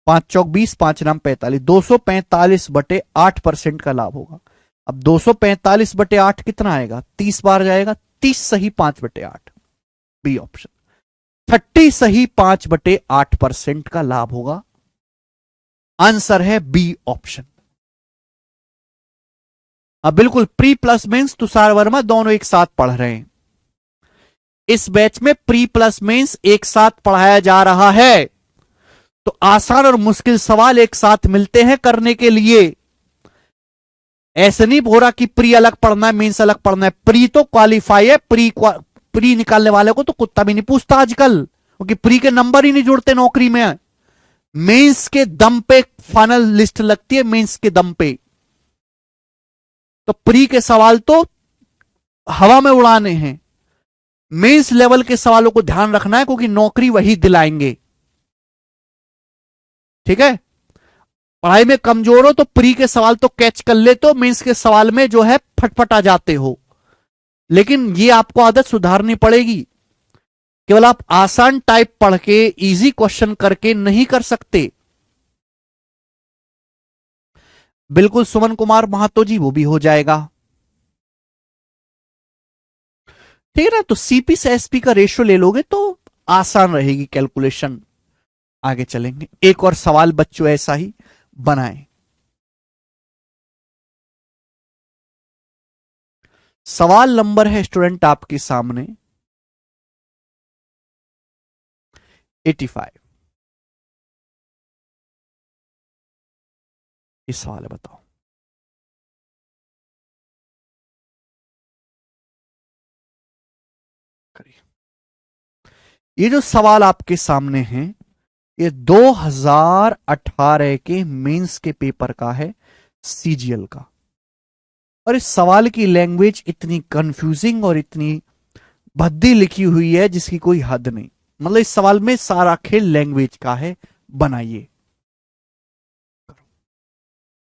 5 चौक 20, 5 नाम 45, 245 बटे 8% का लाभ होगा। अब 245 बटे 8 कितना आएगा? 30 बार जाएगा। 30 सही 5 बटे 8, बी ऑप्शन। 30 सही 5 बटे 8% का लाभ होगा। आंसर है बी ऑप्शन। अब बिल्कुल pre plus mains Tushar Verma दोनों एक साथ पढ़ रहे हैं। इस बैच में प्री प्लस मेंस एक साथ पढ़ाया जा रहा है, तो आसान और मुश्किल सवाल एक साथ मिलते हैं करने के लिए। ऐसे नहीं हो रहा कि प्री अलग पढ़ना है मेंस अलग पढ़ना है। प्री तो क्वालिफाई है, प्री निकालने वाले को तो कुत्ता भी नहीं पूछता आजकल, क्योंकि प्री के नंबर ही नहीं जुड़ते नौकरी में। मेंस के दम पे फाइनल लिस्ट लगती है, मेंस के दम पे। तो प्री के सवाल तो हवा में उड़ाने हैं, मेंस लेवल के सवालों को ध्यान रखना है, क्योंकि नौकरी वही दिलाएंगे। ठीक है। पढ़ाई में कमजोर हो तो प्री के सवाल तो कैच कर ले, तो मेंस के सवाल में जो है फटफटा जाते हो। लेकिन ये आपको आदत सुधारनी पड़ेगी। केवल आप आसान टाइप पढ़ के इजी क्वेश्चन करके नहीं कर सकते। बिल्कुल सुमन कुमार महातो जी, वो भी हो जाएगा। ठीक है ना, तो सीपी से एसपी का रेशियो ले लोगे तो आसान रहेगी कैलकुलेशन। आगे चलेंगे, एक और सवाल बच्चों ऐसा ही बनाएं। सवाल नंबर है स्टूडेंट आपके सामने 85। इस सवाल है, बताओ। करिए। ये जो सवाल आपके सामने है, ये 2018 के मेंस के पेपर का है, सीजीएल का। और इस सवाल की लैंग्वेज इतनी कंफ्यूजिंग और इतनी भद्दी लिखी हुई है जिसकी कोई हद नहीं। मतलब इस सवाल में सारा खेल लैंग्वेज का है। बनाइए।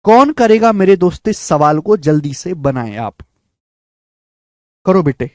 कौन करेगा मेरे दोस्त इस सवाल को? जल्दी से बनाएं आप। करो बेटे।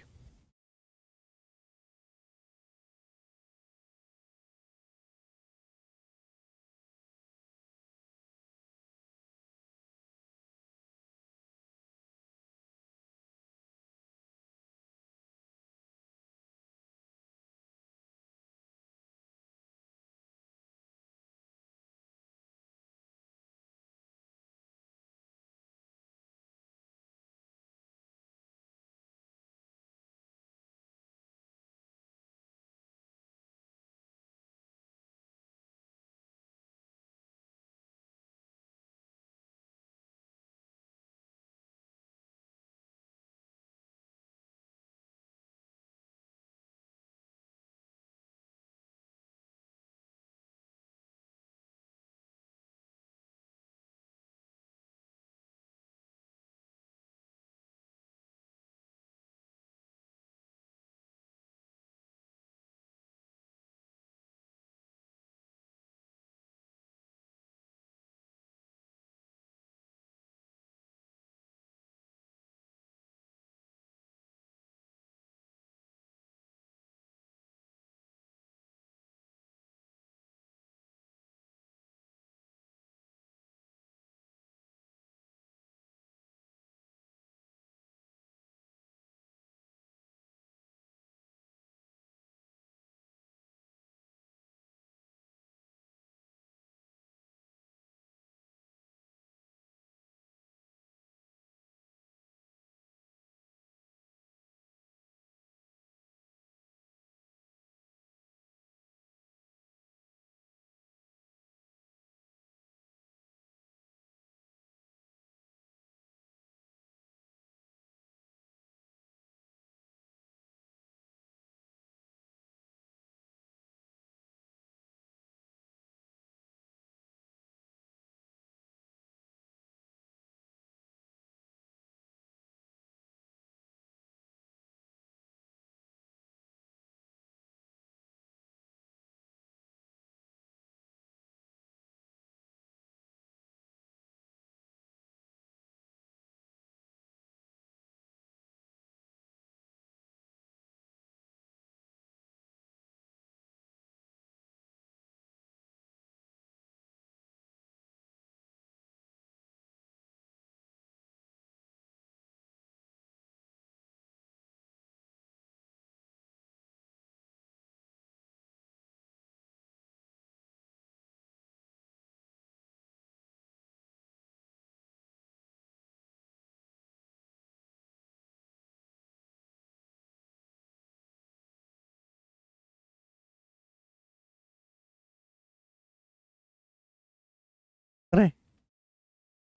अरे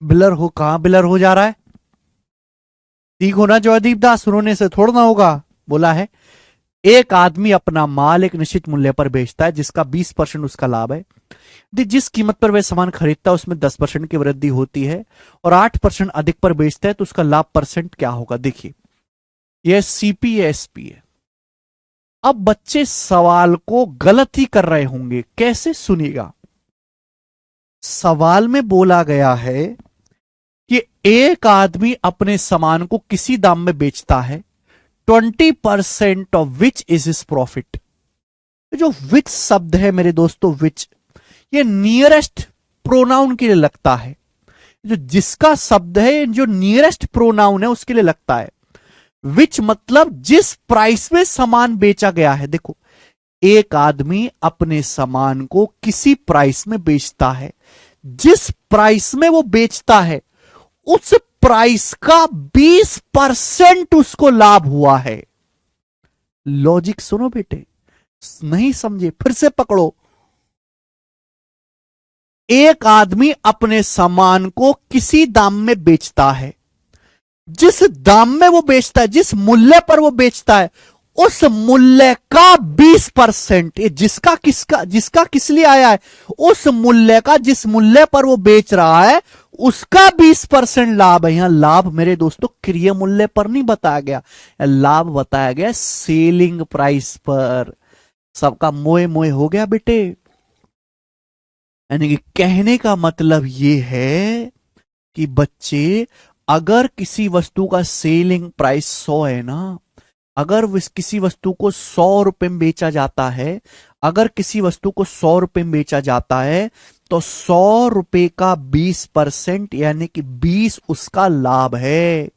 ब्लर हो, कहां ब्लर हो जा रहा है? ठीक हो ना जयदीप दास? रोने से थोड़ा ना होगा। बोला है, एक आदमी अपना माल एक निश्चित मूल्य पर बेचता है जिसका 20% उसका लाभ है। जिस कीमत पर वह सामान खरीदता है उसमें 10% की वृद्धि होती है, और 8% अधिक पर बेचता है तो उसका लाभ परसेंट क्या होगा? देखिए, यह सीपी है, एसपी है। अब बच्चे सवाल को गलत ही कर रहे होंगे, कैसे? सुनिएगा। सवाल में बोला गया है कि एक आदमी अपने सामान को किसी दाम में बेचता है, 20% of which is is profit. जो विच शब्द है मेरे दोस्तों, विच, ये नियरेस्ट प्रोनाउन के लिए लगता है। जो जिसका शब्द है जो नियरेस्ट प्रोनाउन है उसके लिए लगता है। विच मतलब जिस प्राइस में सामान बेचा गया है। देखो, एक आदमी अपने सामान को किसी प्राइस में बेचता है, जिस प्राइस में वो बेचता है उस प्राइस का 20% उसको लाभ हुआ है। लॉजिक सुनो बेटे, नहीं समझे फिर से पकड़ो। एक आदमी अपने सामान को किसी दाम में बेचता है, जिस दाम में वो बेचता है, जिस मूल्य पर वो बेचता है, उस मूल्य का 20%, ये जिसका किस लिए आया है, उस मूल्य का, जिस मूल्य पर वो बेच रहा है उसका 20% लाभ है। यहां लाभ मेरे दोस्तों क्रिय मूल्य पर नहीं बताया गया, लाभ बताया गया सेलिंग प्राइस पर। सबका मोए मोए हो गया बेटे। यानी कि कहने का मतलब ये है कि बच्चे, अगर किसी वस्तु का सेलिंग प्राइस 100 है ना, अगर किसी वस्तु को 100 रुपए में बेचा जाता है, अगर किसी वस्तु को 100 रुपए में बेचा जाता है तो 100 रुपए का 20% यानी कि 20 उसका लाभ है।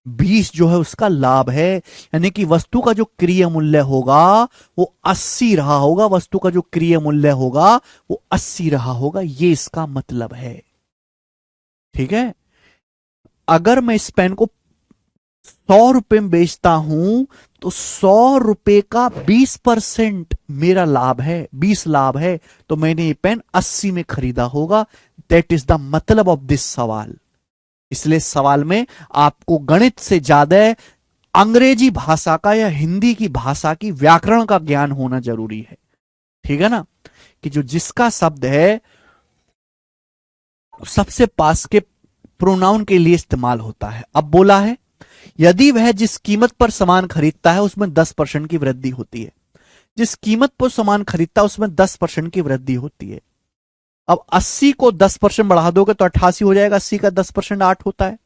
20 जो है उसका लाभ है, यानी कि वस्तु का जो क्रिय मूल्य होगा वो 80 रहा होगा, वस्तु का जो क्रिय मूल्य होगा वो 80 रहा होगा। ये इसका मतलब है। ठीक है, अगर मैं इस पेन को 100 रुपए में बेचता हूं तो 100 रुपए का 20% मेरा लाभ है, 20 लाभ है, तो मैंने ये पेन 80 में खरीदा होगा। दैट इज द मतलब ऑफ दिस सवाल। इसलिए सवाल में आपको गणित से ज्यादा अंग्रेजी भाषा का या हिंदी की भाषा की व्याकरण का ज्ञान होना जरूरी है। ठीक है ना, कि जो जिसका शब्द है सबसे पास के प्रोनाउन के लिए इस्तेमाल होता है। अब बोला है यदि वह जिस कीमत पर सामान खरीदता है उसमें 10% की वृद्धि होती है। जिस कीमत पर सामान खरीदता है उसमें 10% की वृद्धि होती है। अब 80 को 10% बढ़ा दोगे तो 88 हो जाएगा। 80 का 10% 8 होता है।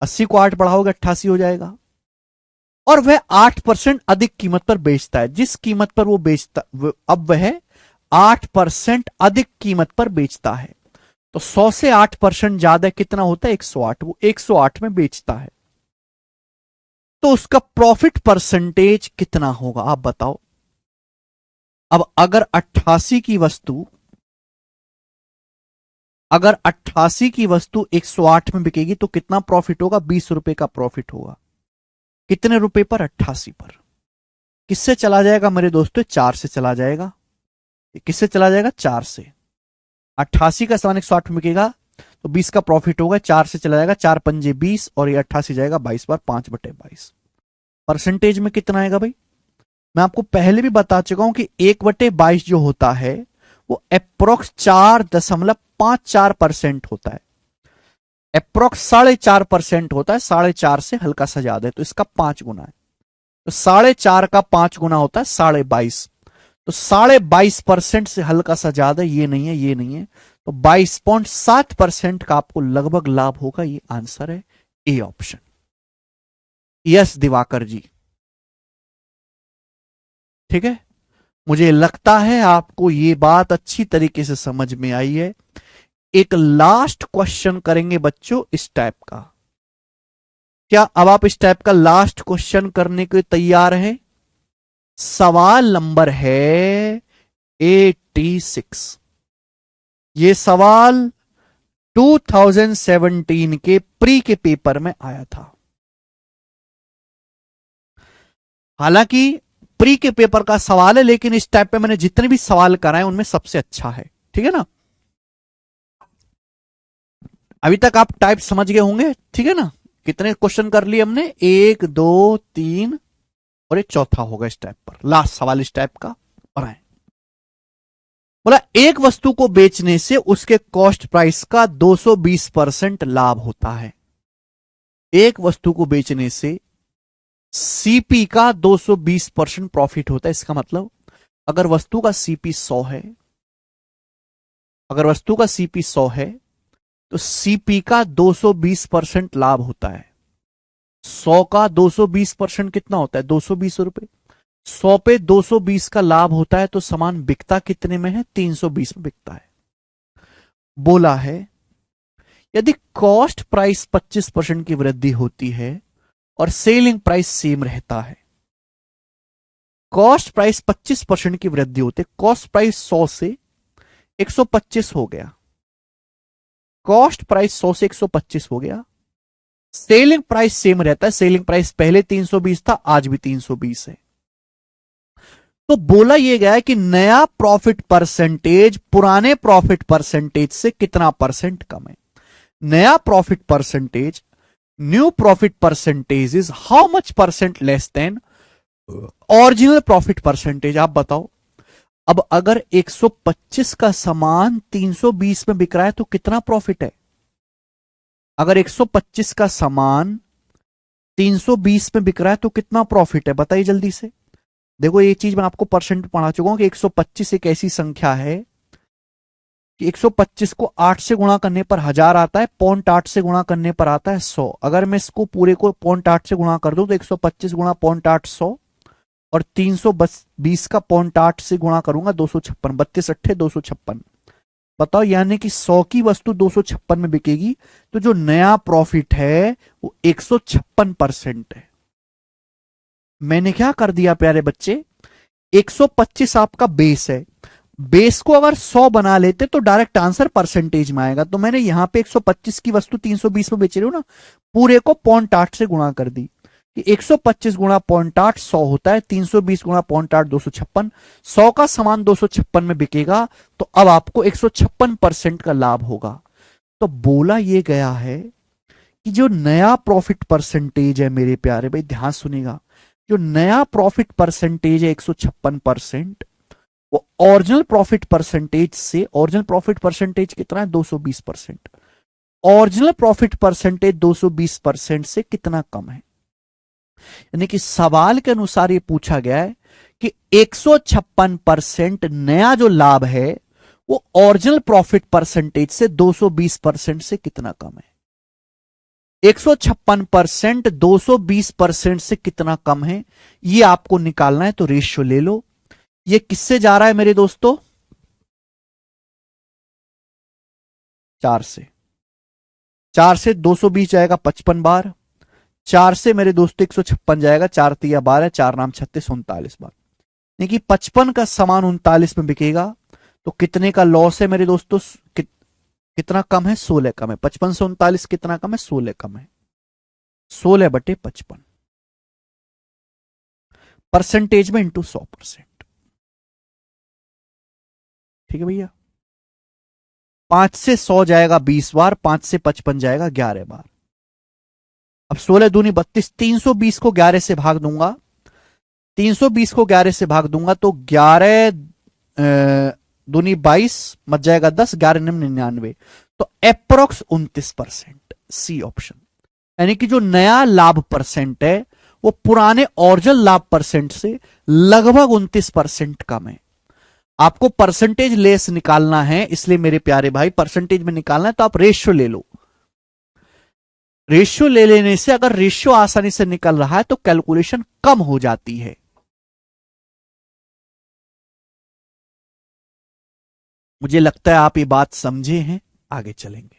80 को 8 बढ़ाओगे 88 हो जाएगा। और वह 8% अधिक कीमत पर बेचता है। जिस कीमत पर वो बेचता, अब वह 8% अधिक कीमत पर बेचता है। तो 100 से 8% ज्यादा कितना होता है? 108। वो 108 में बेचता है तो उसका प्रॉफिट परसेंटेज कितना होगा आप बताओ। अब अगर 88 की वस्तु, अगर 88 की वस्तु 108 में बिकेगी तो कितना प्रॉफिट होगा? 20 रुपए का प्रॉफिट होगा। कितने रुपए पर? 88 पर। किससे चला जाएगा मेरे दोस्तों? 4 से चला जाएगा। किससे चला जाएगा? 4 से। 88 का सामान 108 में बिकेगा तो 20 का प्रॉफिट होगा, 4 से चला जाएगा, 4 पंजे 20 और ये 88 जाएगा 22 बार, 5/22। परसेंटेज में कितना आएगा भाई? मैं आपको पहले भी बता चुका हूं कि 1/22 जो होता है वो अप्रोक्स 4.54% होता है। अप्रोक्स 4.5% होता है। 4.5 से हल्का सा ज्यादा है तो इसका 5 गुना है। तो 4.5 का 5 गुना होता है 22.5। तो 22.5% से हल्का सा ज्यादा, ये नहीं है, ये नहीं है, तो 22.7% का आपको लगभग लाभ होगा। ये आंसर है ए ऑप्शन। यस दिवाकर जी, ठीक है। मुझे लगता है आपको ये बात अच्छी तरीके से समझ में आई है। एक लास्ट क्वेश्चन करेंगे बच्चों इस टाइप का। क्या अब आप इस टाइप का लास्ट क्वेश्चन करने के तैयार हैं? सवाल नंबर है 86। ये सवाल 2017 के प्री के पेपर में आया था। हालांकि प्री के पेपर का सवाल है लेकिन इस टाइप पे मैंने जितने भी सवाल कराए उनमें सबसे अच्छा है। ठीक है ना, अभी तक आप टाइप समझ गए होंगे। ठीक है ना, कितने क्वेश्चन कर लिए हमने? 1 2 3 और एक चौथा होगा इस टाइप पर, लास्ट सवाल इस टाइप का। और आए बोला एक वस्तु को बेचने से उसके कॉस्ट प्राइस का 220% लाभ होता है। एक वस्तु को बेचने से सीपी का 220% प्रॉफिट होता है। इसका मतलब अगर वस्तु का सीपी 100 है, अगर वस्तु का सीपी 100 है तो सीपी का 220% लाभ होता है। 100 का 220% कितना होता है? 220 रुपए। 100 पे 220 का लाभ होता है तो सामान बिकता कितने में है? 320 में बिकता है। बोला है यदि कॉस्ट प्राइस 25% की वृद्धि होती है और सेलिंग प्राइस सेम रहता है, कॉस्ट प्राइस 25% की वृद्धि होती है, कॉस्ट प्राइस 100 से 125 हो गया, कॉस्ट प्राइस 100 से 125 हो गया, सेलिंग प्राइस सेम रहता है, सेलिंग प्राइस पहले 320 था, आज भी 320 है। तो बोला यह गया है कि नया प्रॉफिट परसेंटेज पुराने प्रॉफिट परसेंटेज से कितना परसेंट कम है। नया profit percentage, new profit percentage is how much percent less than original profit percentage. आप बताओ, अब अगर 125 का सामान 320 में बिक रहा है तो कितना प्रॉफिट है? अगर 125 का सामान 320 में बिक रहा है तो कितना प्रॉफिट है? बताइए जल्दी से। देखो, ये चीज मैं आपको परसेंट पढ़ा चुका हूं कि 125 एक ऐसी संख्या है कि 125 को 8 से गुणा करने पर 1000 आता है, 0.8 से गुणा करने पर आता है 100। अगर मैं इसको पूरे को 0.8 से गुणा कर दूं तो 125 गुणा 0.8 100, और 320 का 0.8 से गुणा करूंगा 256, 32 अट्ठे 256। बताओ, यानी कि 100 की वस्तु 256 में बिकेगी, तो जो नया प्रॉफिट है वो 156% है। मैंने क्या कर दिया प्यारे बच्चे, 125 आपका बेस है, बेस को अगर 100 बना लेते तो डायरेक्ट आंसर परसेंटेज में आएगा। तो मैंने यहां पे 125 की वस्तु 320 में बेच रही हूं ना, पूरे को 0.8 से गुणा कर दी कि 125 गुणा 0.8 100 होता है, 320 गुणा 0.8 256, 100 का सामान 256 में बिकेगा, तो अब आपको 156% का लाभ होगा। तो बोला यह गया है कि जो नया प्रॉफिट परसेंटेज है मेरे प्यारे भाई, ध्यान सुनिएगा, जो नया प्रॉफिट परसेंटेज है 156%, वो ओरिजिनल प्रॉफिट परसेंटेज से, ओरिजिनल प्रॉफिट परसेंटेज कितना है? 220%। ओरिजिनल प्रॉफिट परसेंटेज 220% से कितना कम है? यानी कि सवाल के अनुसार ये पूछा गया है कि 156% नया जो लाभ है वो ओरिजिनल प्रॉफिट परसेंटेज से 220% से कितना कम है। 156% 220% से कितना कम है, ये आपको निकालना है। तो रेशियो ले लो। ये किससे जा रहा है मेरे दोस्तों? 4 से। 4 से 220 जाएगा 55 बार, 4 से मेरे दोस्तों 156 जाएगा, 4 तिया 12, 4 नाम 36, 39 बार। यानी कि 55 का सामान 39 में बिकेगा, तो कितने का लॉस है मेरे दोस्तों? कितना कम है? 16 कम है। 55 से 39 कितना कम है? 16 कम है। 16/55 परसेंटेज में इंटू 100%। ठीक है भैया। 5 से 100 जाएगा 20 बार, 5 से 55 जाएगा 11 बार। अब 16 दूनी 32, 320 को 11 से भाग दूंगा, 320 को 11 से भाग दूंगा तो 11 दूनी 22, मच जाएगा 10, 11 99, तो अप्रोक्स 29%। C option. यानी कि जो नया लाभ परसेंट है वो पुराने ओरिजिनल लाभ परसेंट से लगभग 29% कम है। आपको परसेंटेज लेस निकालना है, इसलिए मेरे प्यारे भाई परसेंटेज में निकालना है तो आप रेशियो ले लो। रेशियो ले लेने से, अगर रेशियो आसानी से निकल रहा है तो कैलकुलेशन कम हो जाती है। मुझे लगता है आप ये बात समझे हैं। आगे चलेंगे।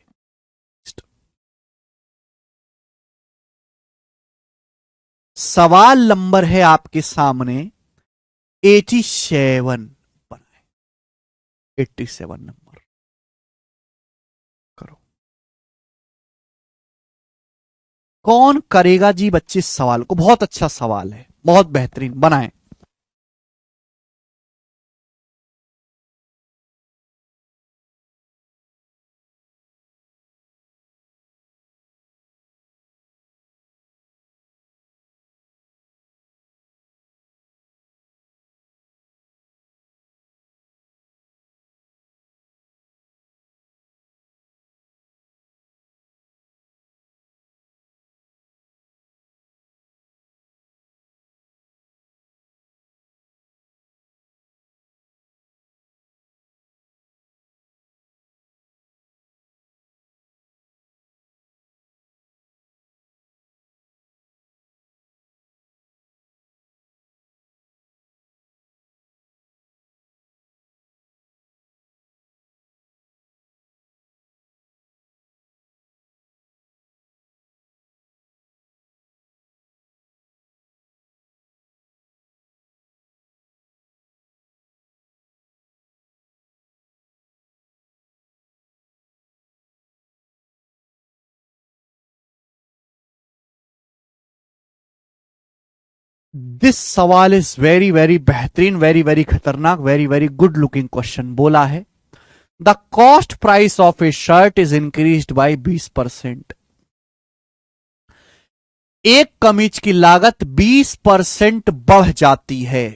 सवाल नंबर है आपके सामने 87 पर है। 87 नंबर करो। कौन करेगा जी बच्चे इस सवाल को? बहुत अच्छा सवाल है, बहुत बेहतरीन, बनाएं। दिस सवाल इज वेरी वेरी बेहतरीन, वेरी वेरी खतरनाक, very very good looking question. बोला है the cost price of a shirt is increased by 20%। एक कमीज की लागत 20% बढ़ जाती है।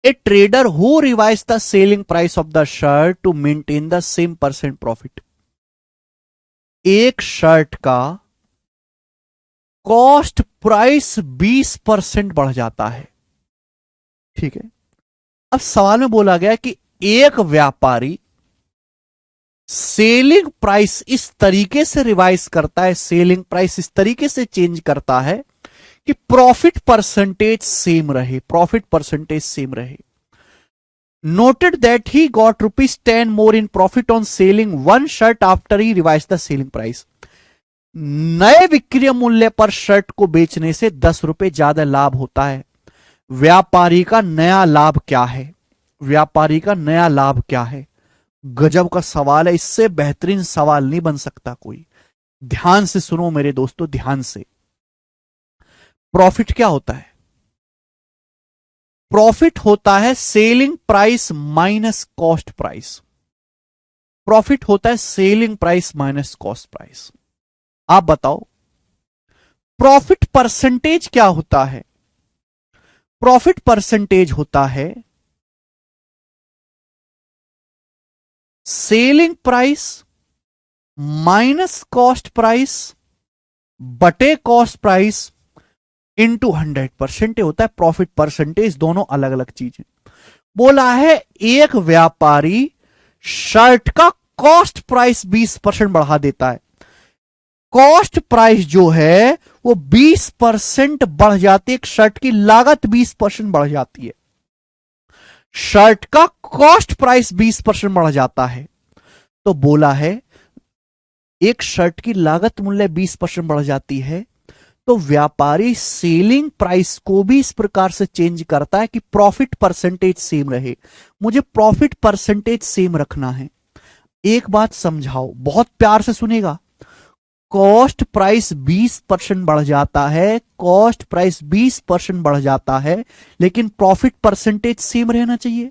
A trader who revise the selling price of the shirt to maintain the same percent profit. एक शर्ट का कॉस्ट प्राइस 20% बढ़ जाता है। ठीक है, अब सवाल में बोला गया कि एक व्यापारी सेलिंग प्राइस इस तरीके से रिवाइज करता है, सेलिंग प्राइस इस तरीके से चेंज करता है कि प्रॉफिट परसेंटेज सेम रहे, प्रॉफिट परसेंटेज सेम रहे। Noted that he got ₹10 more in profit on selling one shirt after he revise the selling price. नए विक्रय मूल्य पर शर्ट को बेचने से 10 रुपए ज्यादा लाभ होता है। व्यापारी का नया लाभ क्या है? व्यापारी का नया लाभ क्या है? गजब का सवाल है, इससे बेहतरीन सवाल नहीं बन सकता कोई। ध्यान से सुनो मेरे दोस्तों, ध्यान से। प्रॉफिट क्या होता है? प्रॉफिट होता है selling price minus cost price. Profit होता है selling price minus cost price. आप बताओ प्रॉफिट परसेंटेज क्या होता है? प्रॉफिट परसेंटेज होता है selling price minus cost price बटे कॉस्ट प्राइस इंटू 100% होता है प्रॉफिट परसेंटेज। दोनों अलग अलग चीजें। बोला है एक व्यापारी शर्ट का कॉस्ट प्राइस 20% बढ़ा देता है। कॉस्ट प्राइस जो है वो 20% बढ़ जाती है, एक शर्ट की लागत 20% बढ़ जाती है। शर्ट का कॉस्ट प्राइस 20% बढ़ जाता है। तो बोला है एक शर्ट की लागत मूल्य 20% बढ़ जाती है, तो व्यापारी सेलिंग प्राइस को भी इस प्रकार से चेंज करता है कि प्रॉफिट परसेंटेज सेम रहे। मुझे प्रॉफिट परसेंटेज सेम रखना है। एक बात समझाओ, बहुत प्यार से सुनेगा। कॉस्ट प्राइस 20% बढ़ जाता है, कॉस्ट प्राइस 20% बढ़ जाता है, लेकिन प्रॉफिट परसेंटेज सेम रहना चाहिए।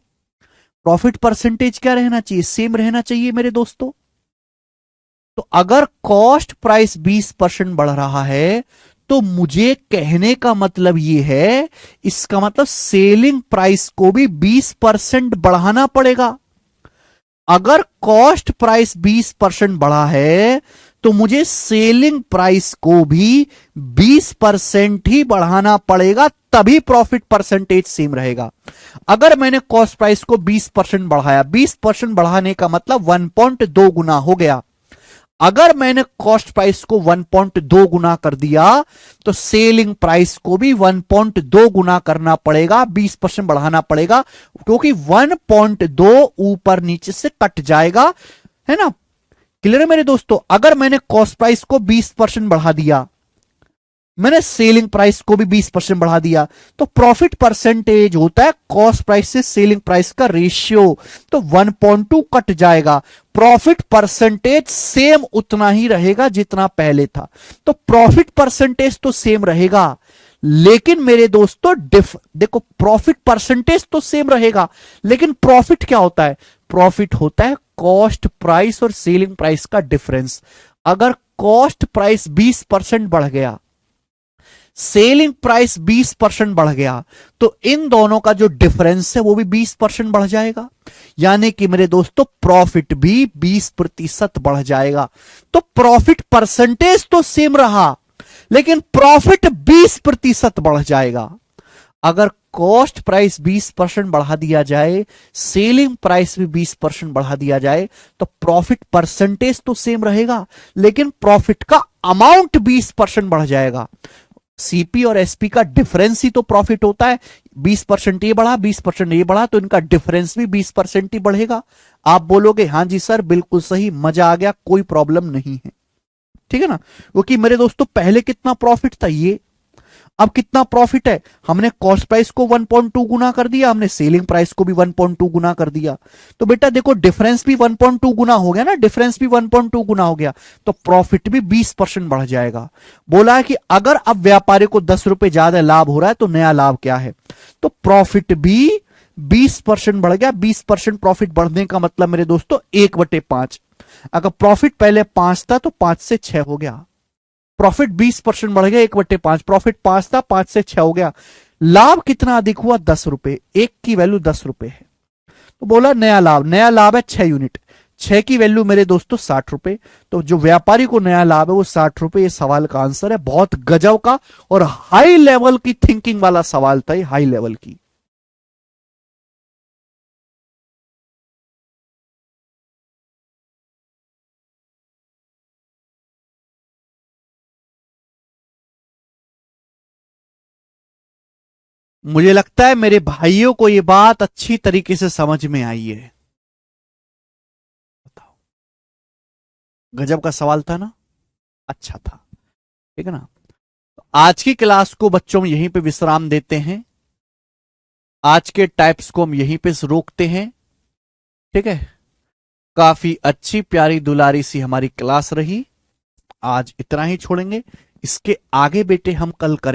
प्रॉफिट परसेंटेज क्या रहना चाहिए? सेम रहना चाहिए मेरे दोस्तों। तो अगर कॉस्ट प्राइस 20% बढ़ रहा है तो मुझे कहने का मतलब यह है, इसका मतलब सेलिंग प्राइस को भी 20% बढ़ाना पड़ेगा। अगर कॉस्ट प्राइस 20% बढ़ा है तो मुझे सेलिंग प्राइस को भी 20% ही बढ़ाना पड़ेगा, तभी प्रॉफिट परसेंटेज सेम रहेगा। अगर मैंने कॉस्ट प्राइस को 20% बढ़ाया, 20% बढ़ाने का मतलब 1.2 गुना हो गया। अगर मैंने कॉस्ट प्राइस को 1.2 गुना कर दिया तो सेलिंग प्राइस को भी 1.2 गुना करना पड़ेगा, 20% बढ़ाना पड़ेगा, क्योंकि 1.2 ऊपर नीचे से कट जाएगा, है ना। क्लियर है मेरे दोस्तों? अगर मैंने कॉस्ट प्राइस को 20% बढ़ा दिया, मैंने सेलिंग प्राइस को भी 20% बढ़ा दिया, तो प्रॉफिट परसेंटेज होता है कॉस्ट प्राइस से सेलिंग प्राइस का रेशियो, तो 1.2 कट जाएगा। प्रॉफिट परसेंटेज सेम उतना ही रहेगा जितना पहले था। तो प्रॉफिट परसेंटेज तो सेम रहेगा, लेकिन मेरे दोस्तों देखो, प्रॉफिट परसेंटेज तो सेम रहेगा, लेकिन प्रॉफिट क्या होता है? प्रॉफिट होता है कॉस्ट प्राइस और सेलिंग प्राइस का डिफरेंस। अगर कॉस्ट प्राइस 20% बढ़ गया, सेलिंग प्राइस 20% बढ़ गया, तो इन दोनों का जो डिफरेंस है वो भी 20% बढ़ जाएगा। यानी कि मेरे दोस्तों प्रॉफिट भी 20% बढ़ जाएगा। तो प्रॉफिट परसेंटेज तो सेम रहा, लेकिन प्रॉफिट 20% बढ़ जाएगा। अगर कॉस्ट प्राइस 20% बढ़ा दिया जाए, सेलिंग प्राइस भी 20% बढ़ा दिया जाए, तो प्रॉफिट परसेंटेज तो सेम रहेगा, लेकिन प्रॉफिट का अमाउंट 20% बढ़ जाएगा। सीपी और एसपी का डिफरेंस ही तो प्रॉफिट होता है। 20% ये बढ़ा, 20% ये बढ़ा, तो इनका डिफरेंस भी 20% ही बढ़ेगा। आप बोलोगे हां जी सर बिल्कुल सही, मजा आ गया, कोई प्रॉब्लम नहीं है, ठीक है ना। क्योंकि मेरे दोस्तों पहले कितना प्रॉफिट था ये, अब कितना प्रॉफिट है, हमने कॉस्ट प्राइस को 1.2 गुना कर दिया, हमने सेलिंग प्राइस को भी 1.2 गुना कर दिया। तो बेटा देखो डिफरेंस भी 1.2 गुना हो गया ना, डिफरेंस भी 1.2 गुना हो गया, तो प्रॉफिट भी 20% बढ़ जाएगा। बोला है कि अगर अब व्यापारी को 10 रुपए ज्यादा लाभ हो रहा है तो नया लाभ क्या है, तो प्रॉफिट भी 20% बढ़ गया। 20% प्रॉफिट बढ़ने का मतलब मेरे दोस्तों 1/5। अगर प्रॉफिट पहले 5 था तो 5 से 6 हो गया, प्रॉफिट 20% बढ़ गया, 1/5। प्रॉफिट 5 था, 5 से 6 हो गया। लाभ कितना अधिक हुआ, 10 रुपए, एक की वैल्यू 10 रुपए है। तो बोला नया लाभ, नया लाभ है 6 यूनिट, 6 की वैल्यू मेरे दोस्तों 60 रुपए। तो जो व्यापारी को नया लाभ है वो 60 रुपए। ये सवाल का आंसर है। बहुत गजब का और हाई लेवल की थिंकिंग वाला सवाल था, हाई लेवल की। मुझे लगता है मेरे भाइयों को यह बात अच्छी तरीके से समझ में आई है। बताओ, गजब का सवाल था ना, अच्छा था, ठीक है ना। तो आज की क्लास को बच्चों में यहीं पे विश्राम देते हैं, आज के टाइप्स को हम यहीं पे रोकते हैं, ठीक है। काफी अच्छी प्यारी दुलारी सी हमारी क्लास रही, आज इतना ही छोड़ेंगे। इसके आगे बेटे हम कल करें।